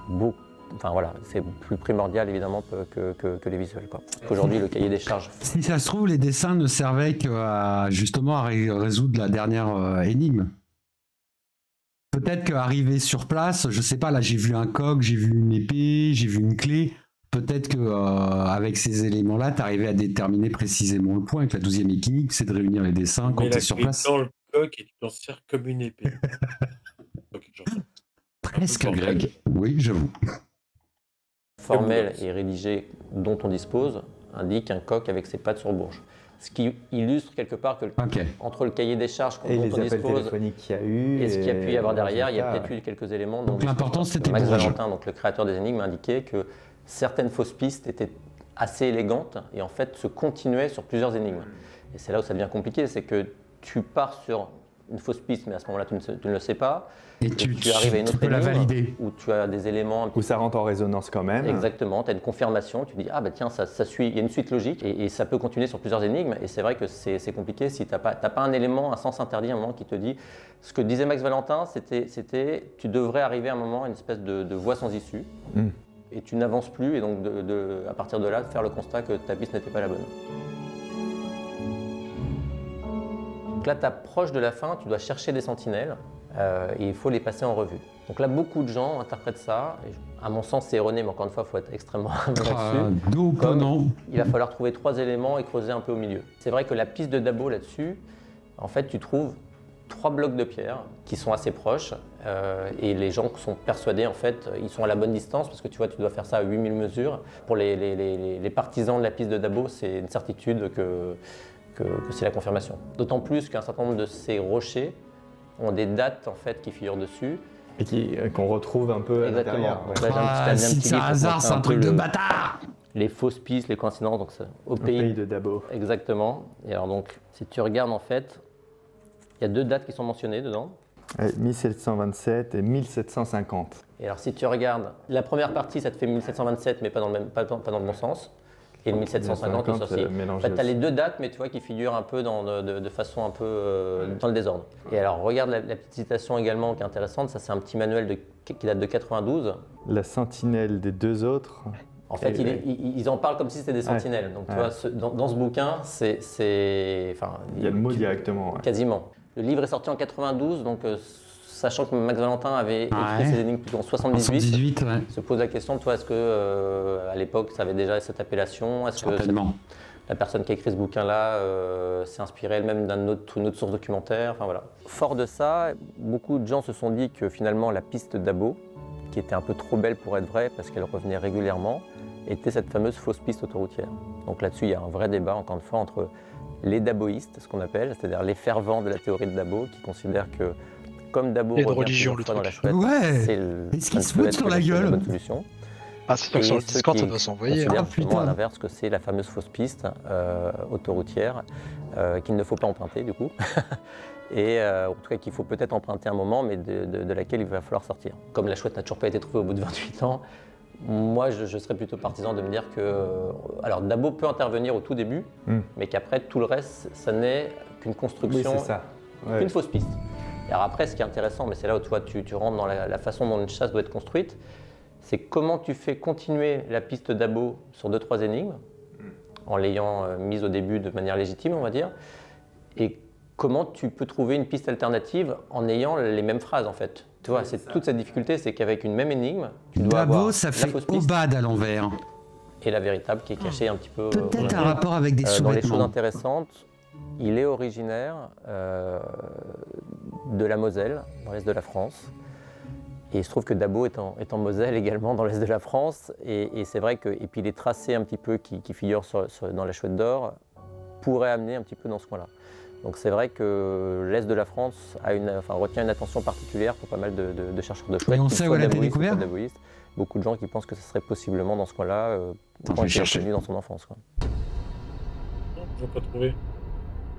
S4: beaucoup. Enfin voilà, c'est plus primordial évidemment que les visuels, quoi. Aujourd'hui, le cahier des charges.
S2: Si ça se trouve, les dessins ne servaient justement à résoudre la dernière énigme. Peut-être qu'arrivé sur place, je sais pas, là j'ai vu un coq, j'ai vu une épée, j'ai vu une clé. Peut-être qu'avec ces éléments-là, tu arrivais à déterminer précisément le point. Avec la 12e énigme, c'est de réunir les dessins quand tu es sur place.
S1: Dans le coq et tu t'en sers comme une épée.
S2: Presque, Greg. Oui, j'avoue.
S4: Formel et rédigé dont on dispose indique un coq avec ses pattes sur bourge. Ce qui illustre quelque part que entre le cahier des charges dont on dispose
S7: qu'il y a eu
S4: et ce qu'il y a pu y avoir derrière, il y a peut-être eu quelques éléments.
S2: Donc l'important c'était
S4: Max Valentin, donc le créateur des énigmes, indiquait que certaines fausses pistes étaient assez élégantes et en fait se continuaient sur plusieurs énigmes. Et c'est là où ça devient compliqué, c'est que tu pars sur une fausse piste, mais à ce moment-là tu ne le sais pas.
S2: Et tu arrives à une autre énigme la valider.
S4: Où tu as des éléments...
S7: Où ça rentre en résonance quand même.
S4: Exactement, tu as une confirmation, tu dis ah bah tiens ça suit, il y a une suite logique et ça peut continuer sur plusieurs énigmes et c'est vrai que c'est compliqué si tu n'as pas un élément, un sens interdit, un moment qui te dit... Ce que disait Max Valentin, c'était tu devrais arriver à un moment à une espèce de voie sans issue et tu n'avances plus et donc à partir de là faire le constat que ta piste n'était pas la bonne. Donc là tu approches de la fin, tu dois chercher des sentinelles. Et il faut les passer en revue. Donc là, beaucoup de gens interprètent ça. Et à mon sens, c'est erroné, mais encore une fois, il faut être extrêmement là-dessus. Comme il va falloir trouver 3 éléments et creuser un peu au milieu. C'est vrai que la piste de Dabo là-dessus, en fait, tu trouves 3 blocs de pierre qui sont assez proches et les gens sont persuadés, en fait, ils sont à la bonne distance parce que tu vois, tu dois faire ça à 8000 mesures. Pour les partisans de la piste de Dabo, c'est une certitude que c'est la confirmation. D'autant plus qu'un certain nombre de ces rochers ont des dates en fait qui figurent dessus.
S7: Et qu'on retrouve un peu à l'intérieur.
S2: Si c'est un hasard, c'est un truc de bâtard.
S4: Les fausses pistes, les coïncidences, donc au pays
S7: de Dabo.
S4: Exactement. Et alors donc, si tu regardes en fait, il y a 2 dates qui sont mentionnées dedans.
S7: 1727 et 1750.
S4: Et alors si tu regardes, la première partie, ça te fait 1727, mais pas dans le bon sens. Et le 1750 aussi. En fait, tu as les 2 dates, mais tu vois, qui figurent un peu de façon un peu dans le désordre. Et alors, regarde la petite citation également qui est intéressante. Ça, c'est un petit manuel qui date de 92.
S7: La sentinelle des 2 autres.
S4: En fait, ils en parlent comme si c'était des sentinelles. Donc, tu vois, dans ce bouquin, c'est... Enfin,
S7: il y a le mot directement.
S4: Quasiment. Le livre est sorti en 92, donc... Sachant que Max Valentin avait écrit ses énigmes plutôt en 78, se pose la question, toi, est-ce que à l'époque ça avait déjà cette appellation? Est-ce que la personne qui a écrit ce bouquin-là s'est inspirée elle-même d'une autre source documentaire? Enfin voilà. Fort de ça, beaucoup de gens se sont dit que finalement la piste Dabo, qui était un peu trop belle pour être vraie parce qu'elle revenait régulièrement, était cette fameuse fausse piste autoroutière. Donc là-dessus, il y a un vrai débat, encore une fois, entre les daboïstes, ce qu'on appelle, c'est-à-dire les fervents de la théorie de Dabo, qui considèrent que comme Dabo revient dans la chouette,
S2: est-ce qu'ils se foutent sur la gueule?
S4: Bonne solution.
S3: Ah, c'est sûr que sur le Discord, ça doit s'envoyer.
S4: À l'inverse, que c'est la fameuse fausse piste autoroutière qu'il ne faut pas emprunter du coup, et en tout cas qu'il faut peut-être emprunter un moment, mais de laquelle il va falloir sortir. Comme la chouette n'a toujours pas été trouvée au bout de 28 ans, moi je serais plutôt partisan de me dire que alors Dabo peut intervenir au tout début, mais qu'après tout le reste, ça n'est qu'une construction, qu'une fausse piste. Et alors après, ce qui est intéressant, mais c'est là où toi, tu rentres dans la façon dont une chasse doit être construite, c'est comment tu fais continuer la piste Dabo sur 2-3 énigmes, en l'ayant mise au début de manière légitime, on va dire, et comment tu peux trouver une piste alternative en ayant les mêmes phrases, en fait. Tu vois, c'est toute cette difficulté, c'est qu'avec une même énigme, tu dois avoir
S2: ça fait Obad à l'envers.
S4: Et la véritable qui est cachée un petit peu...
S2: Peut-être un rapport avec des sous-vêtements.
S4: Dans les choses intéressantes, il est originaire de la Moselle, dans l'est de la France. Et il se trouve que Dabo est en Moselle également, dans l'est de la France. Et c'est vrai que, et puis les tracés un petit peu qui figurent dans la Chouette d'Or pourraient amener un petit peu dans ce coin-là. Donc c'est vrai que l'est de la France retient une attention particulière pour pas mal de chercheurs de chouettes.
S2: Et on sait où elle a été découverte.
S4: Beaucoup de gens qui pensent que ce serait possiblement dans ce coin-là, quand il est connu dans son enfance. Quoi.
S1: Non, je n'ai pas trouvé.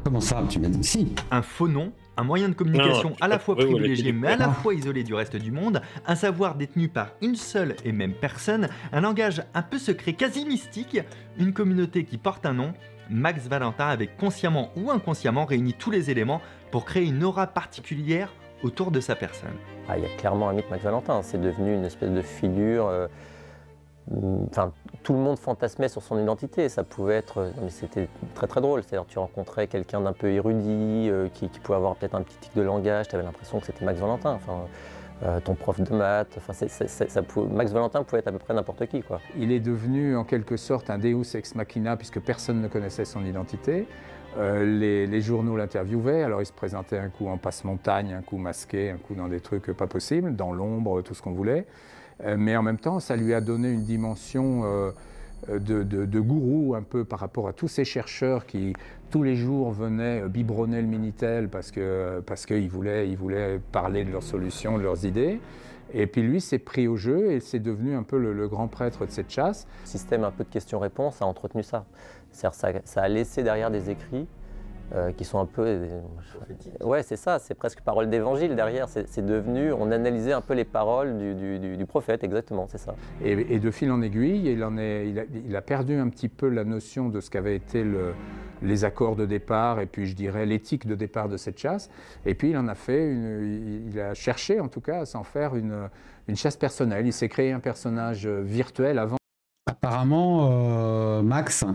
S2: Comment ça, tu m'as dit si?
S5: Un faux nom, un moyen de communication à la fois privilégié mais à la fois isolé du reste du monde, un savoir détenu par une seule et même personne, un langage un peu secret, quasi mystique, une communauté qui porte un nom. Max Valentin avait consciemment ou inconsciemment réuni tous les éléments pour créer une aura particulière autour de sa personne.
S4: Il y a clairement un mythe Max Valentin, c'est devenu une espèce de figure tout le monde fantasmait sur son identité. Ça pouvait être, mais c'était très très drôle. C'est-à-dire tu rencontrais quelqu'un d'un peu érudit, qui pouvait avoir peut-être un petit tic de langage, tu avais l'impression que c'était Max Valentin. Enfin, ton prof de maths, Max Valentin pouvait être à peu près n'importe qui, quoi.
S6: Il est devenu en quelque sorte un deus ex machina puisque personne ne connaissait son identité. Les journaux l'interviewaient, alors il se présentait un coup en passe-montagne, un coup masqué, un coup dans des trucs pas possibles, dans l'ombre, tout ce qu'on voulait. Mais en même temps, ça lui a donné une dimension de gourou un peu par rapport à tous ces chercheurs qui tous les jours venaient biberonner le Minitel parce qu'ils voulaient parler de leurs solutions, de leurs idées. Et puis lui s'est pris au jeu et c'est devenu un peu le grand prêtre de cette chasse.
S4: Le système un peu de questions-réponses a entretenu ça. C'est-à-dire ça a laissé derrière des écrits qui sont un peu... Ouais, c'est ça, c'est presque parole d'évangile derrière. C'est devenu, on analysait un peu les paroles du prophète, exactement, c'est ça.
S6: Et de fil en aiguille, il a perdu un petit peu la notion de ce qu'avaient été les accords de départ et puis je dirais l'éthique de départ de cette chasse. Et puis il en a fait, il a cherché en tout cas à s'en faire une chasse personnelle. Il s'est créé un personnage virtuel avant.
S2: Apparemment, Max...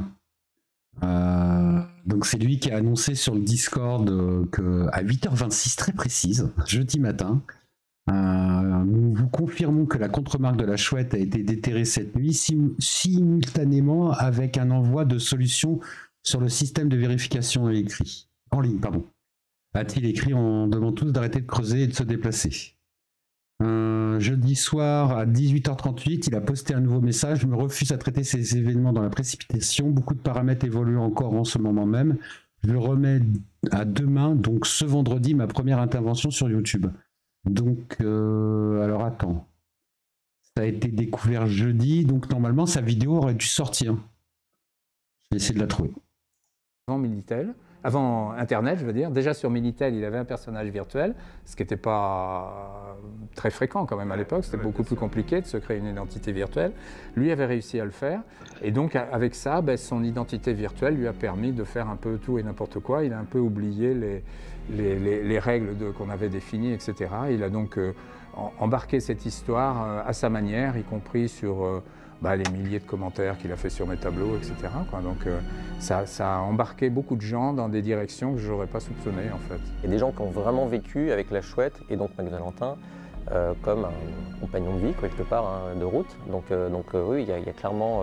S2: donc c'est lui qui a annoncé sur le Discord qu'à 8h26 très précise, jeudi matin, nous vous confirmons que la contre-marque de la chouette a été déterrée cette nuit simultanément avec un envoi de solutions sur le système de vérification en ligne. A-t-il écrit, on demande tous d'arrêter de creuser et de se déplacer. Jeudi soir à 18h38, il a posté un nouveau message. Je me refuse à traiter ces événements dans la précipitation. Beaucoup de paramètres évoluent encore en ce moment même. Je le remets à demain, donc ce vendredi, ma première intervention sur YouTube. Donc, alors attends. Ça a été découvert jeudi, donc normalement sa vidéo aurait dû sortir. Je vais essayer de la trouver.
S6: Avant Minitel. Avant Internet, je veux dire. Déjà sur Minitel, il avait un personnage virtuel, ce qui n'était pas très fréquent quand même à l'époque. C'était beaucoup plus compliqué de se créer une identité virtuelle. Lui avait réussi à le faire. Et donc avec ça, son identité virtuelle lui a permis de faire un peu tout et n'importe quoi. Il a un peu oublié les règles qu'on avait définies, etc. Il a donc embarqué cette histoire à sa manière, y compris sur... les milliers de commentaires qu'il a fait sur mes tableaux, etc. Donc ça a embarqué beaucoup de gens dans des directions que je n'aurais pas soupçonnées en fait.
S4: Il y a des gens qui ont vraiment vécu avec la chouette et donc Max Valentin comme un compagnon de vie, quelque part, de route. Donc oui, il y a clairement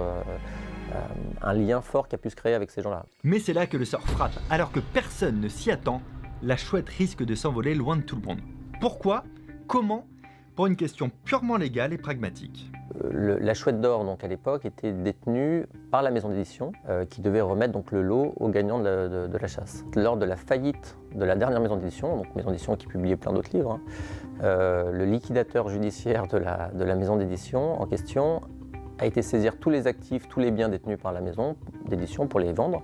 S4: un lien fort qui a pu se créer avec ces gens-là.
S5: Mais c'est là que le sort frappe. Alors que personne ne s'y attend, la chouette risque de s'envoler loin de tout le monde. Pourquoi ? Comment ? Pour une question purement légale et pragmatique.
S4: La chouette d'or, donc à l'époque, était détenue par la maison d'édition qui devait remettre donc le lot aux gagnants de la chasse. Lors de la faillite de la dernière maison d'édition, donc maison d'édition qui publiait plein d'autres livres, le liquidateur judiciaire de la maison d'édition en question a été saisir tous les actifs, tous les biens détenus par la maison d'édition pour les vendre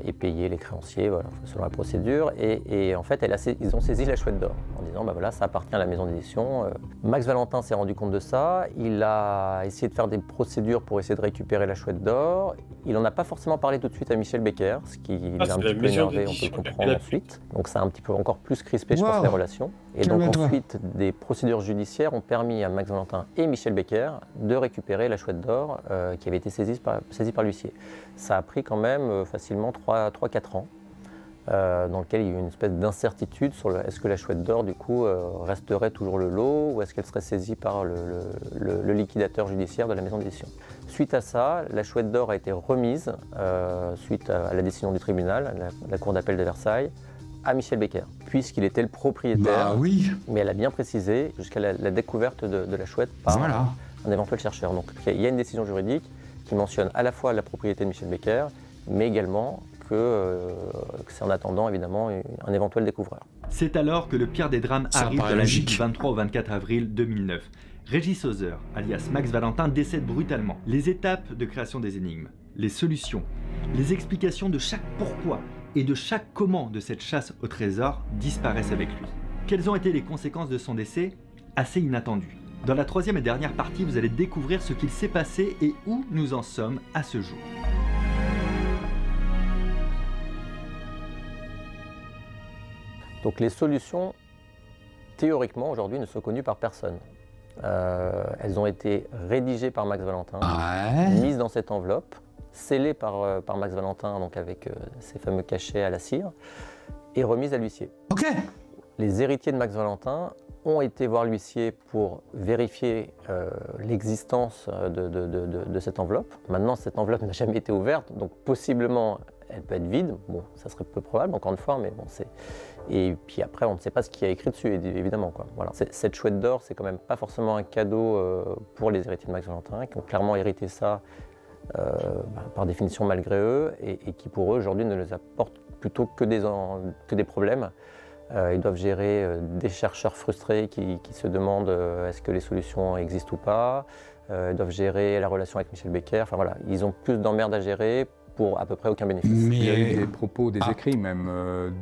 S4: et payer les créanciers selon la procédure. Et en fait, ils ont saisi la chouette d'or en disant voilà, ça appartient à la maison d'édition. Max Valentin s'est rendu compte de ça. Il a essayé de faire des procédures pour essayer de récupérer la chouette d'or. Il n'en a pas forcément parlé tout de suite à Michel Becker, ce qui l'a un petit peu énervé, on peut le comprendre ensuite. Donc ça a un petit peu encore plus crispé, je pense, les relations. Et donc ensuite, des procédures judiciaires ont permis à Max Valentin et Michel Becker de récupérer la chouette d'or qui avait été saisie par l'huissier. Ça a pris quand même facilement 3-4 ans, dans lequel il y a eu une espèce d'incertitude sur est-ce que la chouette d'or, du coup, resterait toujours le lot ou est-ce qu'elle serait saisie par le liquidateur judiciaire de la maison d'édition. Suite à ça, la chouette d'or a été remise, suite à la décision du tribunal, la cour d'appel de Versailles, à Michel Becker, puisqu'il était le propriétaire, mais elle a bien précisé, jusqu'à la découverte de la chouette par un éventuel chercheur. Donc il y a une décision juridique qui mentionne à la fois la propriété de Michel Becker, mais également que c'est en attendant évidemment un éventuel découvreur.
S5: C'est alors que le pire des drames arrive dans la nuit du 23 au 24 avril 2009. Régis Hauser, alias Max Valentin, décède brutalement. Les étapes de création des énigmes, les solutions, les explications de chaque pourquoi et de chaque comment de cette chasse au trésor disparaissent avec lui. Quelles ont été les conséquences de son décès ? Assez inattendues. Dans la troisième et dernière partie, vous allez découvrir ce qu'il s'est passé et où nous en sommes à ce jour.
S4: Donc les solutions, théoriquement, aujourd'hui, ne sont connues par personne. Elles ont été rédigées par Max Valentin, mises dans cette enveloppe, scellées par Max Valentin, donc avec ces fameux cachets à la cire, et remises à l'huissier.
S2: Ok.
S4: Les héritiers de Max Valentin ont été voir l'huissier pour vérifier l'existence de cette enveloppe. Maintenant, cette enveloppe n'a jamais été ouverte, donc possiblement elle peut être vide. Bon, ça serait peu probable, encore une fois, mais bon, c'est... Et puis après, on ne sait pas ce qu'il y a écrit dessus, évidemment, quoi. Voilà. Cette chouette d'or, c'est quand même pas forcément un cadeau pour les héritiers de Max Valentin, qui ont clairement hérité ça par définition malgré eux, et qui pour eux, aujourd'hui, ne les apportent plutôt que des problèmes. Ils doivent gérer des chercheurs frustrés qui se demandent est-ce que les solutions existent ou pas. Ils doivent gérer la relation avec Michel Becker. Enfin voilà, ils ont plus d'emmerdes à gérer pour à peu près aucun bénéfice.
S6: Mais il y a eu des propos, des écrits même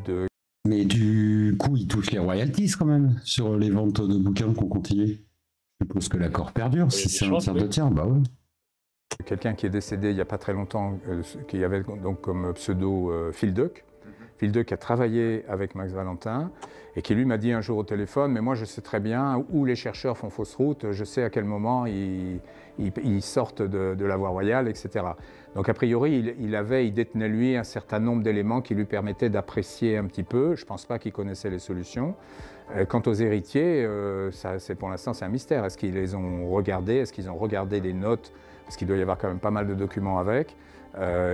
S6: de...
S2: Mais du coup, ils touchent les royalties quand même sur les ventes de bouquins qu'on continue. Je suppose que l'accord perdure, si c'est un tiers de tiers, bah ouais.
S6: Quelqu'un qui est décédé il n'y a pas très longtemps, qui avait donc comme pseudo Phil Duck. Phil Duck a travaillé avec Max Valentin et qui lui m'a dit un jour au téléphone, mais moi je sais très bien où les chercheurs font fausse route, je sais à quel moment ils sortent de la voie royale, etc. Donc a priori, il détenait lui un certain nombre d'éléments qui lui permettaient d'apprécier un petit peu. Je ne pense pas qu'il connaissait les solutions. Quant aux héritiers, pour l'instant c'est un mystère. Est-ce qu'ils les ont regardés? Est-ce qu'ils ont regardé des notes? Parce qu'il doit y avoir quand même pas mal de documents avec.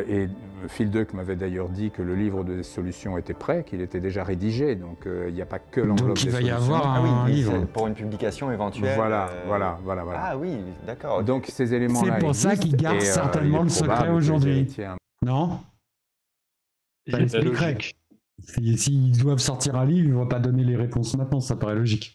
S6: Et Phil Duck m'avait d'ailleurs dit que le livre de solutions était prêt, qu'il était déjà rédigé, donc il n'y a pas que l'enveloppe des solutions.
S2: Donc il va y avoir un livre.
S7: Pour une publication éventuelle.
S6: Voilà.
S7: Ah oui, d'accord.
S6: Donc ces éléments-là
S2: c'est pour ça qu'ils gardent certainement le secret aujourd'hui. Non? Ça l'expliquerait. S'ils doivent sortir un livre, ils ne vont pas donner les réponses maintenant, ça paraît logique.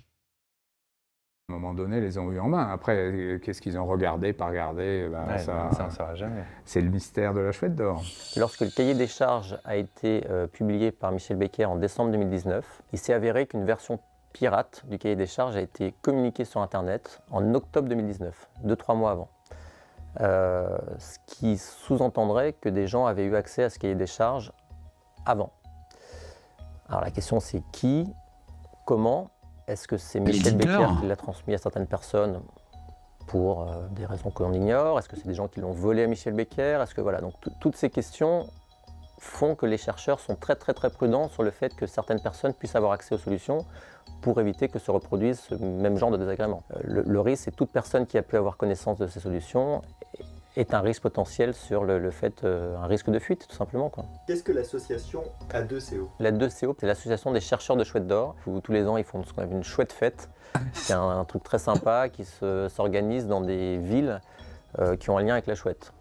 S6: À un moment donné, les ont eu en main. Après, qu'est-ce qu'ils ont regardé, pas regardé,
S7: ça on ne saura jamais.
S6: C'est le mystère de la chouette d'or.
S4: Lorsque le cahier des charges a été publié par Michel Becker en décembre 2019, il s'est avéré qu'une version pirate du cahier des charges a été communiquée sur Internet en octobre 2019, 2-3 mois avant. Ce qui sous-entendrait que des gens avaient eu accès à ce cahier des charges avant. Alors la question c'est qui, comment? Est-ce que c'est Michel Becker qui l'a transmis à certaines personnes pour des raisons que l'on ignore? Est-ce que c'est des gens qui l'ont volé à Michel Becker? Est-ce que voilà, donc toutes ces questions font que les chercheurs sont très prudents sur le fait que certaines personnes puissent avoir accès aux solutions pour éviter que se reproduise ce même genre de désagrément. Le risque, c'est toute personne qui a pu avoir connaissance de ces solutions est un risque potentiel sur le fait, un risque de fuite, tout simplement.
S7: Qu'est-ce que l'association A2CO?
S4: L'A2CO, c'est l'association des chercheurs de chouettes d'or. Tous les ans, ils font ce qu'on appelle une chouette fête. C'est un truc très sympa qui s'organise dans des villes qui ont un lien avec la chouette.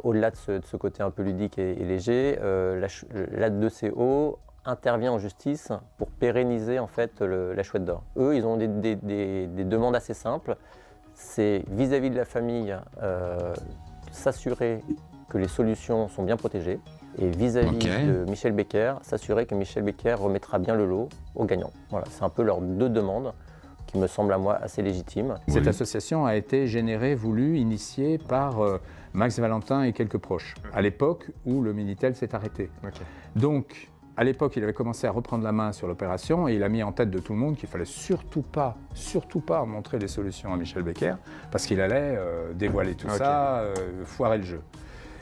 S4: Au-delà de ce côté un peu ludique et léger, l'A2CO intervient en justice pour pérenniser en fait la chouette d'or. Eux, ils ont des demandes assez simples. C'est vis-à-vis de la famille, s'assurer que les solutions sont bien protégées, et vis-à-vis de Michel Becker, s'assurer que Michel Becker remettra bien le lot aux gagnants. Voilà, c'est un peu leurs deux demandes qui me semblent à moi assez légitimes.
S6: Cette association a été générée, voulue, initiée par Max Valentin et quelques proches, à l'époque où le Minitel s'est arrêté. Donc, à l'époque, il avait commencé à reprendre la main sur l'opération et il a mis en tête de tout le monde qu'il ne fallait surtout pas montrer les solutions à Michel Becker parce qu'il allait dévoiler tout ça, foirer le jeu.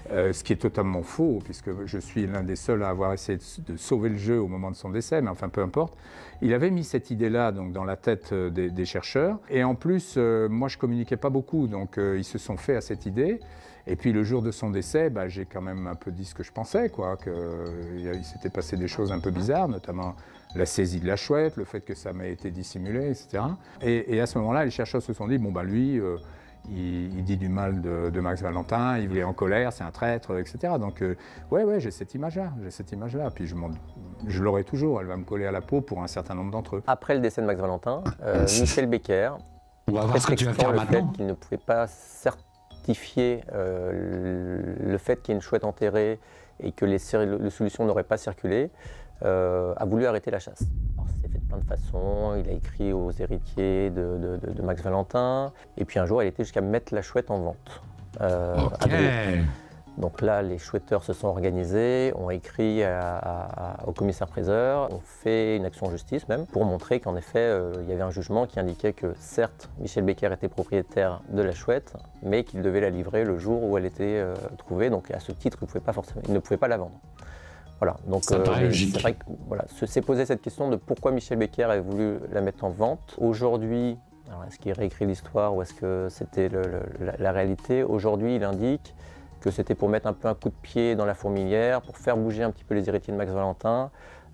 S6: Ce qui est totalement faux, puisque je suis l'un des seuls à avoir essayé de sauver le jeu au moment de son décès, mais enfin peu importe. Il avait mis cette idée-là donc, dans la tête des chercheurs, et en plus, moi je ne communiquais pas beaucoup, donc ils se sont fait à cette idée. Et puis le jour de son décès, j'ai quand même un peu dit ce que je pensais, qu'il s'était passé des choses un peu bizarres, notamment la saisie de la chouette, le fait que ça m'ait été dissimulé, etc. Et à ce moment-là, les chercheurs se sont dit, lui... Il dit du mal de Max Valentin, il est en colère, c'est un traître, etc. Donc, j'ai cette image-là. Puis je l'aurai toujours, elle va me coller à la peau pour un certain nombre d'entre eux.
S4: Après le décès de Max Valentin, Michel Becker,
S2: on va voir ce que tu vas faire
S4: le
S2: maintenant.
S4: fait qu'il ne pouvait pas certifier le fait qu'il y ait une chouette enterrée et que les solutions n'auraient pas circulé, a voulu arrêter la chasse. Alors, ça s'est fait de plein de façons, il a écrit aux héritiers de Max Valentin, et puis un jour, il était jusqu'à mettre la chouette en vente. Donc là, les chouetteurs se sont organisés, ont écrit au commissaire-priseur, ont fait une action en justice même, pour montrer qu'en effet, il y avait un jugement qui indiquait que certes, Michel Becker était propriétaire de la chouette, mais qu'il devait la livrer le jour où elle était trouvée. Donc à ce titre, il ne pouvait pas la vendre. Voilà, donc c'est vrai que voilà, s'est posé cette question de pourquoi Michel Becker avait voulu la mettre en vente. Aujourd'hui, est-ce qu'il réécrit l'histoire ou est-ce que c'était la réalité? Aujourd'hui, il indique que c'était pour mettre un peu un coup de pied dans la fourmilière, pour faire bouger un petit peu les héritiers de Max Valentin,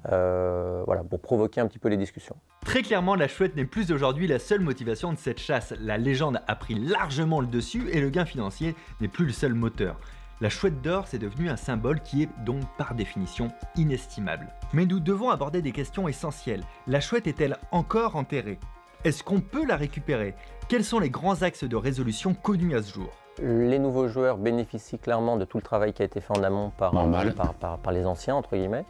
S4: voilà, pour provoquer un petit peu les discussions.
S5: Très clairement, la chouette n'est plus aujourd'hui la seule motivation de cette chasse. La légende a pris largement le dessus et le gain financier n'est plus le seul moteur. La chouette d'or, c'est devenu un symbole qui est donc par définition inestimable. Mais nous devons aborder des questions essentielles. La chouette est-elle encore enterrée? Est-ce qu'on peut la récupérer? Quels sont les grands axes de résolution connus à ce jour?
S4: Les nouveaux joueurs bénéficient clairement de tout le travail qui a été fait en amont par les anciens, entre guillemets.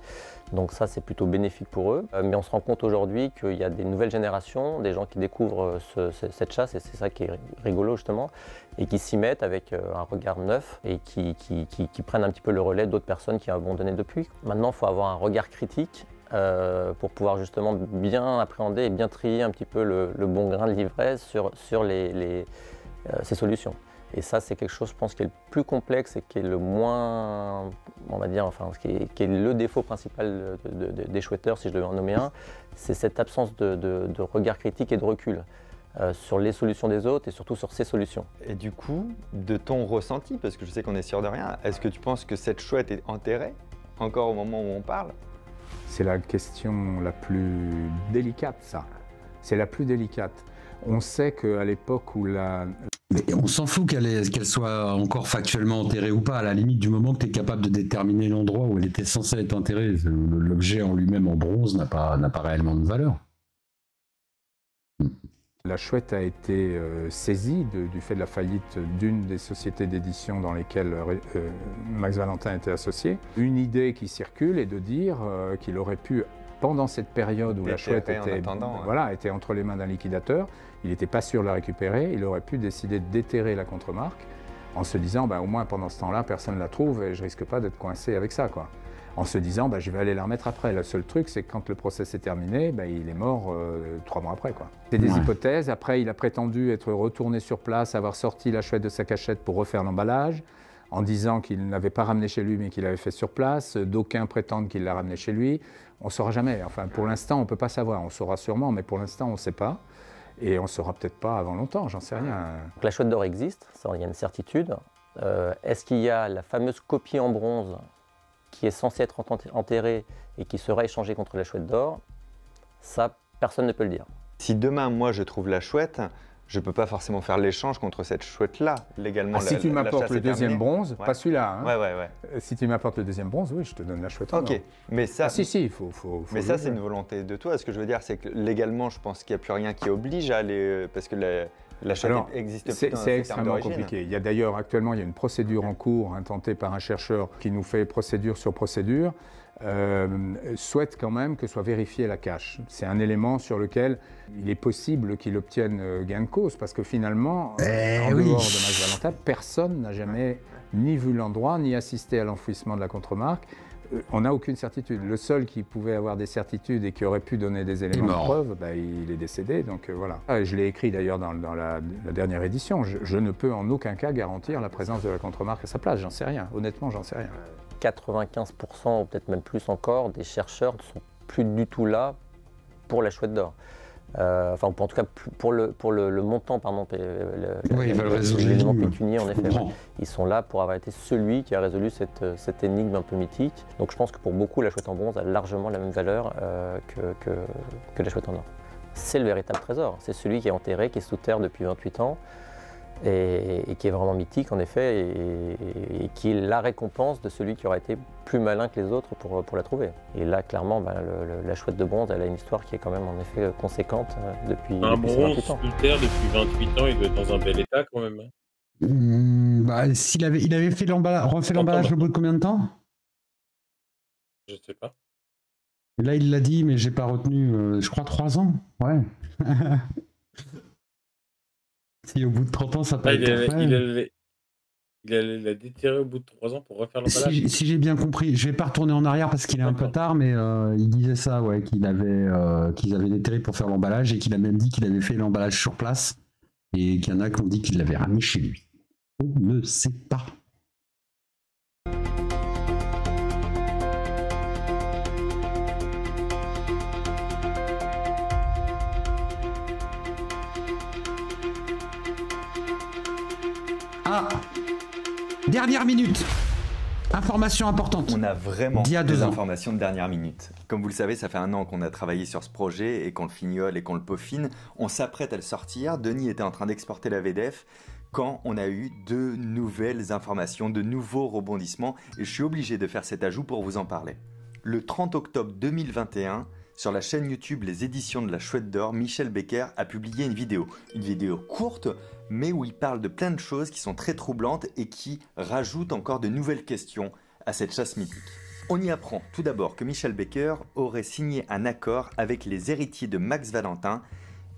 S4: Donc ça, c'est plutôt bénéfique pour eux. Mais on se rend compte aujourd'hui qu'il y a des nouvelles générations, des gens qui découvrent cette chasse, et c'est ça qui est rigolo justement, et qui s'y mettent avec un regard neuf et qui prennent un petit peu le relais d'autres personnes qui ont abandonné depuis. Maintenant, il faut avoir un regard critique pour pouvoir justement bien appréhender et bien trier un petit peu le bon grain de livret sur ces solutions. Et ça, c'est quelque chose, je pense, qui est le plus complexe et qui est le moins, on va dire, enfin, qui est le défaut principal des chouetteurs, si je devais en nommer un, c'est cette absence de regard critique et de recul sur les solutions des autres et surtout sur ces solutions.
S7: Et du coup, de ton ressenti, parce que je sais qu'on est sûr de rien, est-ce que tu penses que cette chouette est enterrée, encore au moment où on parle?
S6: C'est la question la plus délicate, ça. C'est la plus délicate. On sait qu'à l'époque où
S2: Mais on s'en fout qu'elle soit encore factuellement enterrée ou pas, à la limite du moment que tu es capable de déterminer l'endroit où elle était censée être enterrée. L'objet en lui-même en bronze n'a pas réellement de valeur.
S6: La chouette a été saisie du fait de la faillite d'une des sociétés d'édition dans lesquelles Max Valentin était associé. Une idée qui circule est de dire qu'il aurait pu, pendant cette période où la chouette était entre les mains d'un liquidateur, il n'était pas sûr de la récupérer, il aurait pu décider de déterrer la contre-marque en se disant au moins pendant ce temps-là, personne ne la trouve et je risque pas d'être coincé avec ça, quoi. En se disant je vais aller la remettre après. Le seul truc, c'est que quand le procès s'est terminé, il est mort 3 mois après, quoi. C'est des hypothèses. Après, il a prétendu être retourné sur place, avoir sorti la chouette de sa cachette pour refaire l'emballage, en disant qu'il n'avait pas ramené chez lui mais qu'il l'avait fait sur place. D'aucuns prétendent qu'il l'a ramené chez lui. On ne saura jamais. Enfin, pour l'instant, on ne peut pas savoir. On saura sûrement, mais pour l'instant, on ne sait pas. Et on ne saura peut-être pas avant longtemps, j'en sais rien.
S4: Donc, la chouette d'or existe, ça, il y a une certitude. Est-ce qu'il y a la fameuse copie en bronze qui est censée être enterrée et qui sera échangée contre la chouette d'or? Ça, personne ne peut le dire.
S7: Si demain, moi, je trouve la chouette, je ne peux pas forcément faire l'échange contre cette chouette-là, légalement.
S6: Si tu m'apportes le deuxième bronze, pas celui-là. Hein.
S7: Ouais.
S6: Si tu m'apportes le deuxième bronze, oui, je te donne la chouette en or.
S7: Ok, mais ça...
S6: il faut
S7: mais ça, c'est une volonté de toi. Ce que je veux dire, c'est que légalement, je pense qu'il n'y a plus rien qui oblige à aller... Parce que la chouette existe plus dans
S6: c'est extrêmement compliqué. Il y a d'ailleurs, actuellement, il y a une procédure en cours intentée par un chercheur qui nous fait procédure sur procédure. Souhaite quand même que soit vérifiée la cache. C'est un élément sur lequel il est possible qu'il obtienne gain de cause, parce que finalement, en dehors de Max Valentin, personne n'a jamais ni vu l'endroit, ni assisté à l'enfouissement de la contre-marque. On n'a aucune certitude. Le seul qui pouvait avoir des certitudes et qui aurait pu donner des éléments de preuve, il est décédé, donc voilà. Je l'ai écrit d'ailleurs dans la dernière édition. Je ne peux en aucun cas garantir la présence de la contre-marque à sa place, j'en sais rien. Honnêtement, j'en sais rien.
S4: 95% ou peut-être même plus encore des chercheurs ne sont plus du tout là pour la chouette d'or. Enfin, en tout cas, pour le montant, pardon, l'élément pécunier, en effet. Ils sont là pour avoir été celui qui a résolu cette énigme un peu mythique. Donc je pense que pour beaucoup, la chouette en bronze a largement la même valeur que la chouette en or. C'est le véritable trésor. C'est celui qui est enterré, qui est sous terre depuis 28 ans. Et qui est vraiment mythique en effet, et qui est la récompense de celui qui aura été plus malin que les autres pour la trouver. Et là, clairement, la chouette de bronze, elle a une histoire qui est quand même en effet conséquente depuis 28 ans. Un bronze
S1: sous terre depuis 28 ans, il doit être dans un bel état quand même.
S2: Il avait fait refait l'emballage au bout de combien de temps?
S1: Je sais pas.
S2: Et là, il l'a dit, mais j'ai pas retenu, je crois 3 ans. Ouais. Si au bout de 30 ans, ça peut être
S1: Il a déterré au bout de 3 ans pour refaire l'emballage.
S2: Si j'ai bien compris, je vais pas retourner en arrière parce qu'il est un peu tard, mais il disait ça, ouais, qu'ils avaient déterré pour faire l'emballage et qu'il a même dit qu'il avait fait l'emballage sur place et qu'il y en a qui ont dit qu'il l'avait ramené chez lui. On ne sait pas. Ah, dernière minute. Information importante.
S7: On a vraiment des informations de dernière minute. Comme vous le savez, ça fait 1 an qu'on a travaillé sur ce projet et qu'on le fignole et qu'on le peaufine. On s'apprête à le sortir. Denis était en train d'exporter la VDF quand on a eu de nouvelles informations, de nouveaux rebondissements. Et je suis obligé de faire cet ajout pour vous en parler. Le 30 octobre 2021, sur la chaîne YouTube Les Éditions de la Chouette d'Or, Michel Becker a publié une vidéo courte, mais où il parle de plein de choses qui sont très troublantes et qui rajoutent encore de nouvelles questions à cette chasse mythique. On y apprend tout d'abord que Michel Becker aurait signé un accord avec les héritiers de Max Valentin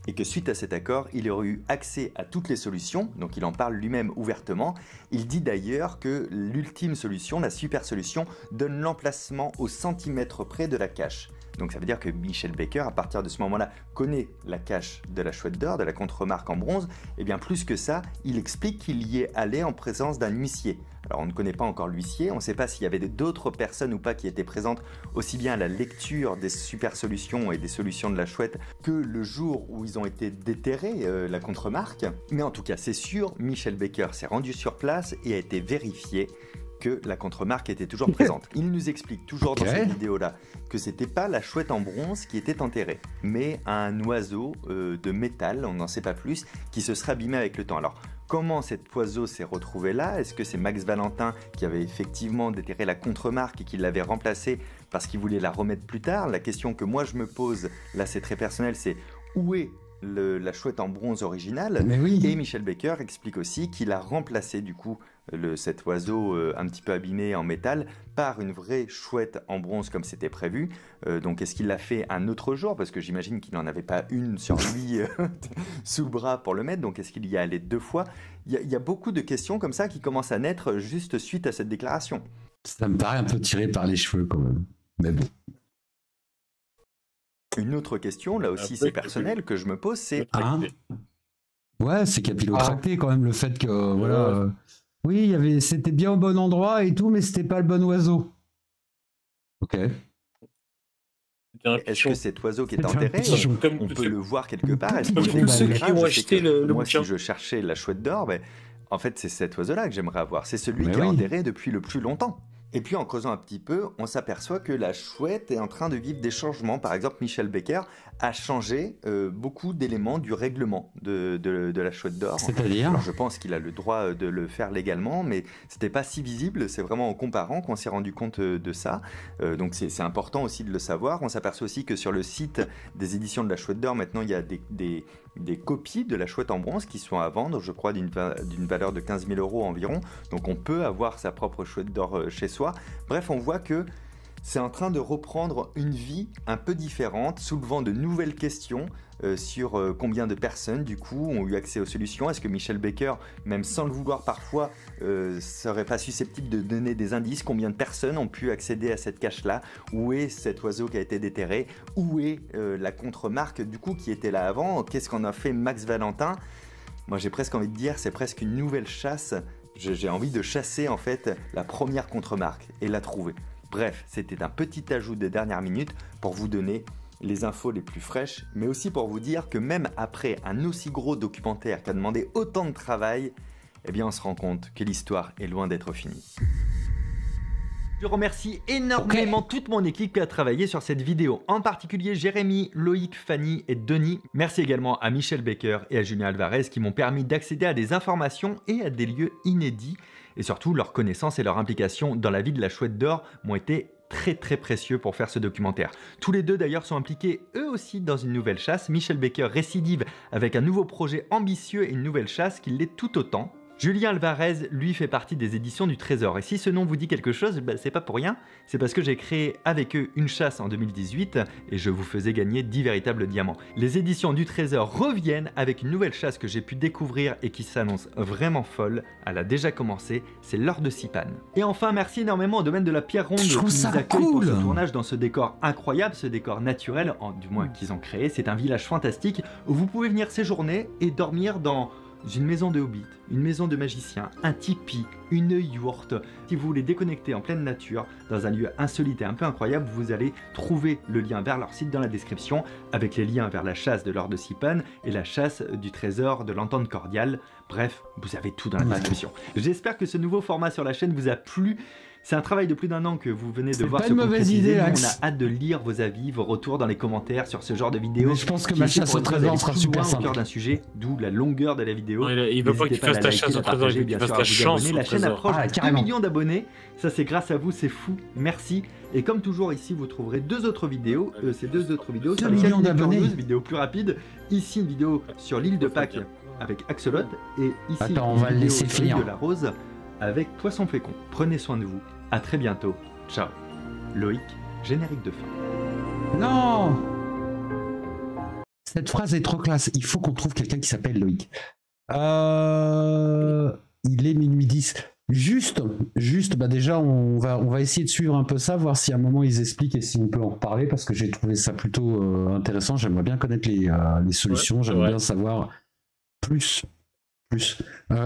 S7: et que suite à cet accord, il aurait eu accès à toutes les solutions, donc il en parle lui-même ouvertement. Il dit d'ailleurs que l'ultime solution, la super solution, donne l'emplacement au centimètre près de la cache. Donc ça veut dire que Michel Becker, à partir de ce moment-là, connaît la cache de la Chouette d'Or, de la contremarque en bronze. Et bien plus que ça, il explique qu'il y est allé en présence d'un huissier. Alors on ne connaît pas encore l'huissier, on ne sait pas s'il y avait d'autres personnes ou pas qui étaient présentes aussi bien à la lecture des super solutions et des solutions de la Chouette que le jour où ils ont été déterrés, la contremarque. Mais en tout cas c'est sûr, Michel Becker s'est rendu sur place et a été vérifié que la contremarque était toujours présente. Il nous explique toujours dans cette vidéo-là que c'était pas la Chouette en bronze qui était enterrée, mais un oiseau de métal, on n'en sait pas plus, qui se serait abîmé avec le temps. Alors, comment cet oiseau s'est retrouvé là? Est-ce que c'est Max Valentin qui avait effectivement déterré la contremarque et qui l'avait remplacée parce qu'il voulait la remettre plus tard? La question que moi je me pose, là c'est très personnel, c'est où est la Chouette en bronze originale? Et Michel Becker explique aussi qu'il a remplacé du coup cet oiseau un petit peu abîmé en métal par une vraie chouette en bronze comme c'était prévu. Donc est-ce qu'il l'a fait un autre jour? Parce que j'imagine qu'il n'en avait pas une sur lui sous le bras pour le mettre. Donc est-ce qu'il y est allé 2 fois? Il y a beaucoup de questions comme ça qui commencent à naître juste suite à cette déclaration.
S2: Ça me paraît un peu tiré par les cheveux quand même. Mais bon.
S7: Une autre question, là aussi c'est personnel, que je me pose, c'est...
S2: Ouais, c'est capillotracté quand même, le fait que... voilà. Oui, c'était bien au bon endroit et tout, mais c'était pas le bon oiseau. Ok.
S7: Est-ce que cet oiseau qui est enterré, on peut le voir quelque part?
S1: Ceux qui ont acheté le
S7: moi, si je cherchais la Chouette d'Or, en fait c'est cet oiseau-là que j'aimerais avoir. C'est celui qui est enterré depuis le plus longtemps. Et puis en creusant un petit peu, on s'aperçoit que la Chouette est en train de vivre des changements. Par exemple, Michel Becker a changé beaucoup d'éléments du règlement de la Chouette d'Or.
S2: C'est-à-dire ?
S7: Alors je pense qu'il a le droit de le faire légalement, mais c'était pas si visible. C'est vraiment en comparant qu'on s'est rendu compte de ça. Donc c'est important aussi de le savoir. On s'aperçoit aussi que sur le site des éditions de la Chouette d'Or, maintenant il y a des copies de la Chouette en bronze qui sont à vendre, je crois d'une valeur de 15 000 € environ. Donc on peut avoir sa propre Chouette d'Or chez soi. Bref, on voit que c'est en train de reprendre une vie un peu différente, soulevant de nouvelles questions sur combien de personnes du coup ont eu accès aux solutions. Est-ce que Michel Becker, même sans le vouloir parfois, serait pas susceptible de donner des indices? Combien de personnes ont pu accéder à cette cache-là? Où est cet oiseau qui a été déterré? Où est la contremarque du coup qui était là avant? Qu'est-ce qu'en a fait Max Valentin? Moi j'ai presque envie de dire c'est presque une nouvelle chasse. J'ai envie de chasser en fait la première contremarque et la trouver. Bref, c'était un petit ajout de dernière minute pour vous donner les infos les plus fraîches, mais aussi pour vous dire que même après un aussi gros documentaire qui a demandé autant de travail, eh bien on se rend compte que l'histoire est loin d'être finie.
S5: Je remercie énormément toute mon équipe qui a travaillé sur cette vidéo, en particulier Jérémy, Loïc, Fanny et Denis. Merci également à Michel Becker et à Julien Alvarez qui m'ont permis d'accéder à des informations et à des lieux inédits. Et surtout, leur connaissance et leur implication dans la vie de la Chouette d'Or m'ont été très précieux pour faire ce documentaire. Tous les deux d'ailleurs sont impliqués eux aussi dans une nouvelle chasse. Michel Becker récidive avec un nouveau projet ambitieux et une nouvelle chasse qui l'est tout autant. Julien Alvarez, lui, fait partie des éditions du Trésor. Et si ce nom vous dit quelque chose, c'est pas pour rien. C'est parce que j'ai créé avec eux une chasse en 2018 et je vous faisais gagner 10 véritables diamants. Les éditions du Trésor reviennent avec une nouvelle chasse que j'ai pu découvrir et qui s'annonce vraiment folle. Elle a déjà commencé, c'est l'Or de Sipan. Et enfin, merci énormément au domaine de la Pierre Ronde qui nous accueille pour ce tournage dans ce décor incroyable, ce décor naturel, du moins qu'ils ont créé. C'est un village fantastique où vous pouvez venir séjourner et dormir dans une maison de hobbit, une maison de magicien, un tipi, une yourte. Si vous voulez déconnecter en pleine nature, dans un lieu insolite et un peu incroyable, vous allez trouver le lien vers leur site dans la description, avec les liens vers la chasse de l'Or de Sipan et la chasse du trésor de l'entente cordiale. Bref, vous avez tout dans la description. J'espère que ce nouveau format sur la chaîne vous a plu. C'est un travail de plus d'1 an que vous venez de voir se concrétiser. On a hâte de lire vos avis, vos retours dans les commentaires sur ce genre de vidéo.
S2: Mais je pense que ma chasse au trésor sera super simple.
S5: Au cœur d'un sujet, d'où la longueur de la vidéo.
S1: Non, il veut pas qu'il fasse ta chasse au trésor, il veut qu'il fasse ta chance.
S5: La chaîne approche de 1 million d'abonnés. Ça, c'est grâce à vous, c'est fou. Merci. Et comme toujours, ici, vous trouverez 2 autres vidéos. Ces 2 autres vidéos sur les 4 d'abonnés. Vidéo plus rapide. Ici, une vidéo sur l'île de Pâques avec Axolot. Et ici,
S2: attends, on va le laisser finir.
S5: De la Rose avec Poisson Fécond. Prenez soin de vous. À très bientôt. Ciao. Loïc, générique de fin.
S2: Non! Cette phrase est trop classe. Il faut qu'on trouve quelqu'un qui s'appelle Loïc. Il est minuit 10. Juste, bah déjà, on va essayer de suivre un peu ça, voir si à un moment ils expliquent et si on peut en reparler, parce que j'ai trouvé ça plutôt intéressant. J'aimerais bien connaître les solutions. J'aimerais bien savoir plus.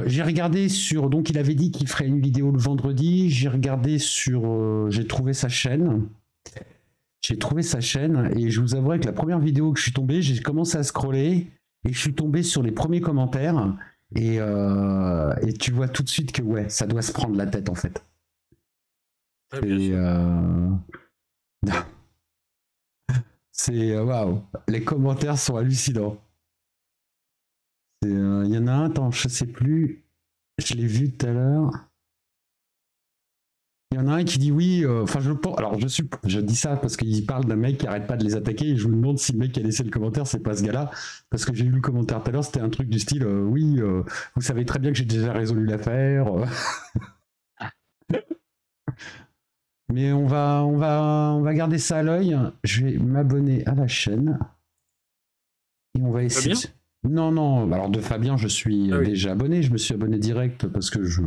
S2: J'ai regardé sur, donc il avait dit qu'il ferait une vidéo le vendredi. J'ai regardé sur, j'ai trouvé sa chaîne et je vous avouerai que la première vidéo que je suis tombé, j'ai commencé à scroller et je suis tombé sur les premiers commentaires et tu vois tout de suite que ouais, ça doit se prendre la tête en fait. C'est waouh, les commentaires sont hallucinants. Il y en a un, attends, je sais plus, je l'ai vu tout à l'heure. Il y en a un qui dit oui, enfin je dis ça parce qu'il parle d'un mec qui arrête pas de les attaquer et je me demande si le mec qui a laissé le commentaire c'est pas ce gars-là, parce que j'ai lu le commentaire tout à l'heure, c'était un truc du style oui, vous savez très bien que j'ai déjà résolu l'affaire. Mais on va garder ça à l'œil. Je vais m'abonner à la chaîne et on va essayer. Non, alors de Fabien, je suis déjà abonné. Je me suis abonné direct parce que je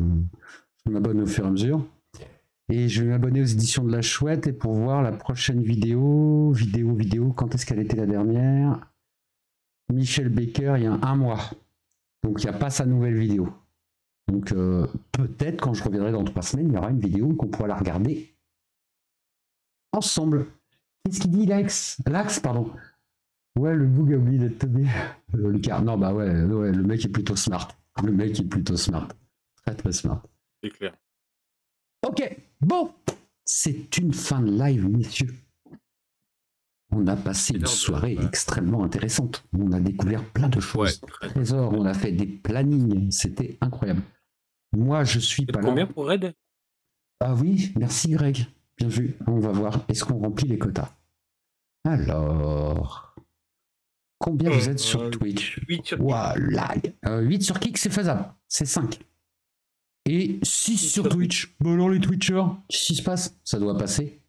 S2: m'abonne au fur et à mesure. Et je vais m'abonner aux éditions de la Chouette et pour voir la prochaine vidéo, quand est-ce qu'elle était la dernière? Michel Baker, il y a 1 mois. Donc il n'y a pas sa nouvelle vidéo. Donc peut-être quand je reviendrai dans 3 semaines, il y aura une vidéo qu'on pourra la regarder ensemble. Qu'est-ce qu'il dit, Lax, pardon. Ouais, le bug a oublié d'être tombé. Lucas. Non, bah ouais, le mec est plutôt smart. Très smart.
S1: C'est clair.
S2: Ok, bon. C'est une fin de live, messieurs. On a passé une soirée extrêmement intéressante. On a découvert plein de choses. Trésor, on a fait des plannings. C'était incroyable. Moi, je suis pas là.
S1: Combien pour Red?
S2: Ah oui, merci Greg. Bien vu. On va voir. Est-ce qu'on remplit les quotas? Alors... Combien vous êtes sur Twitch?
S1: 8 sur
S2: voilà. 8 sur Kik, c'est faisable. C'est 5. Et 6 sur Twitch. Bon alors les Twitchers, qu'est-ce qui se passe? Ça doit passer.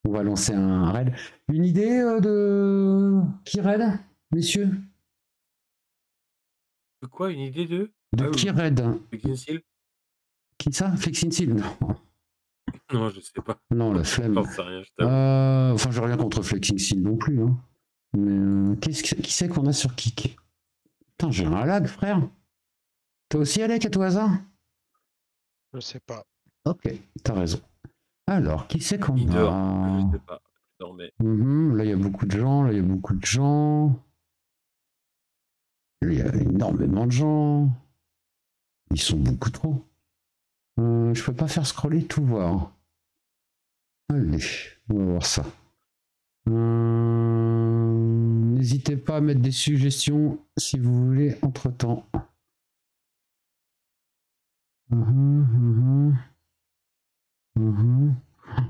S2: On va lancer un raid. Une idée de... Qui raid, messieurs?
S1: De quoi? Une idée de
S2: qui raid?
S1: Flexinsil?
S2: Qui ça? Flexinsil? Non.
S1: Non, je sais pas.
S2: Non, la flemme. Enfin, j'ai rien contre Flexinsil non plus. Hein. Mais qui c'est qu'on a sur Kik? Putain, j'ai un lag, frère. Toi aussi, Alec, à tout hasard?
S3: Je sais pas.
S2: Ok, t'as raison. Alors, qui c'est qu'on a?
S1: Je sais pas.
S2: Là, il y a beaucoup de gens. Là, il y a énormément de gens. Ils sont beaucoup trop. Je peux pas faire scroller tout voir. Allez, on va voir ça. N'hésitez pas à mettre des suggestions si vous voulez entre temps.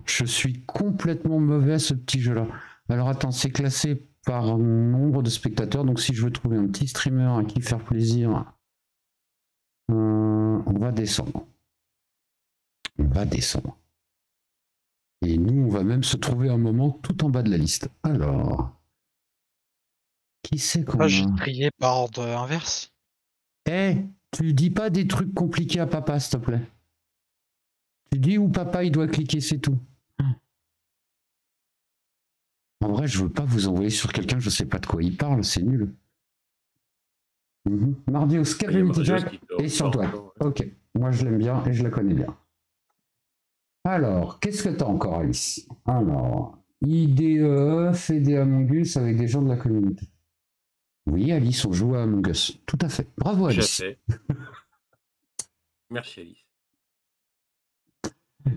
S2: Je suis complètement mauvais à ce petit jeu là. Alors attends, c'est classé par nombre de spectateurs, donc si je veux trouver un petit streamer à qui faire plaisir, on va descendre. On va descendre. Et nous, on va même se trouver un moment tout en bas de la liste. Alors, qui c'est qu'on a?
S3: J'ai trié par ordre inverse.
S2: Tu dis pas des trucs compliqués à papa, s'il te plaît. Tu dis où papa, il doit cliquer, c'est tout. En vrai, je veux pas vous envoyer sur quelqu'un, je sais pas de quoi il parle, c'est nul. Mardios, Jack et sur toi. Ok, moi je l'aime bien et je la connais bien. Alors, qu'est-ce que t'as encore, Alice? Alors, IDE, fait des Among Us avec des gens de la communauté. Oui, Alice, on joue à Among Us. Tout à fait. Bravo, Alice.
S1: Merci, Alice.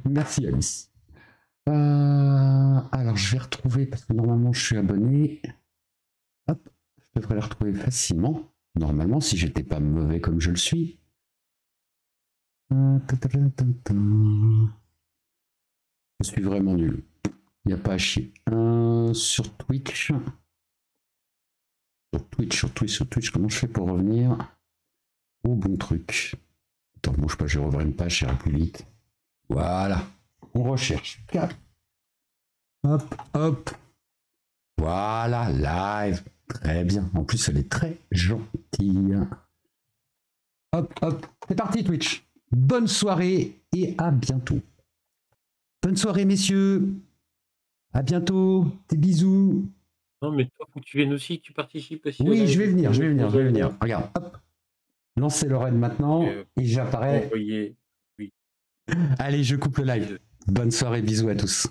S2: Merci, Alice. Alors, je vais retrouver, parce que normalement, je suis abonné. Hop, je devrais la retrouver facilement. Normalement, si j'étais pas mauvais comme je le suis. Je suis vraiment nul. Il n'y a pas à chier. Sur Twitch. Sur Twitch, comment je fais pour revenir au bon truc? Attends, bouge pas, je vais rouvrir une page, ça ira plus vite. Voilà. On recherche. Hop, hop. Voilà, live. Très bien. En plus, elle est très gentille. Hop, hop. C'est parti, Twitch. Bonne soirée et à bientôt. Bonne soirée, messieurs. À bientôt. Des bisous.
S1: Non, mais toi, faut que tu viennes aussi, que tu participes aussi.
S2: Oui, je vais venir. Regarde, hop. Lancez le raid maintenant et j'apparais.
S1: Oui.
S2: Allez, je coupe le live. Bonne soirée, bisous à tous.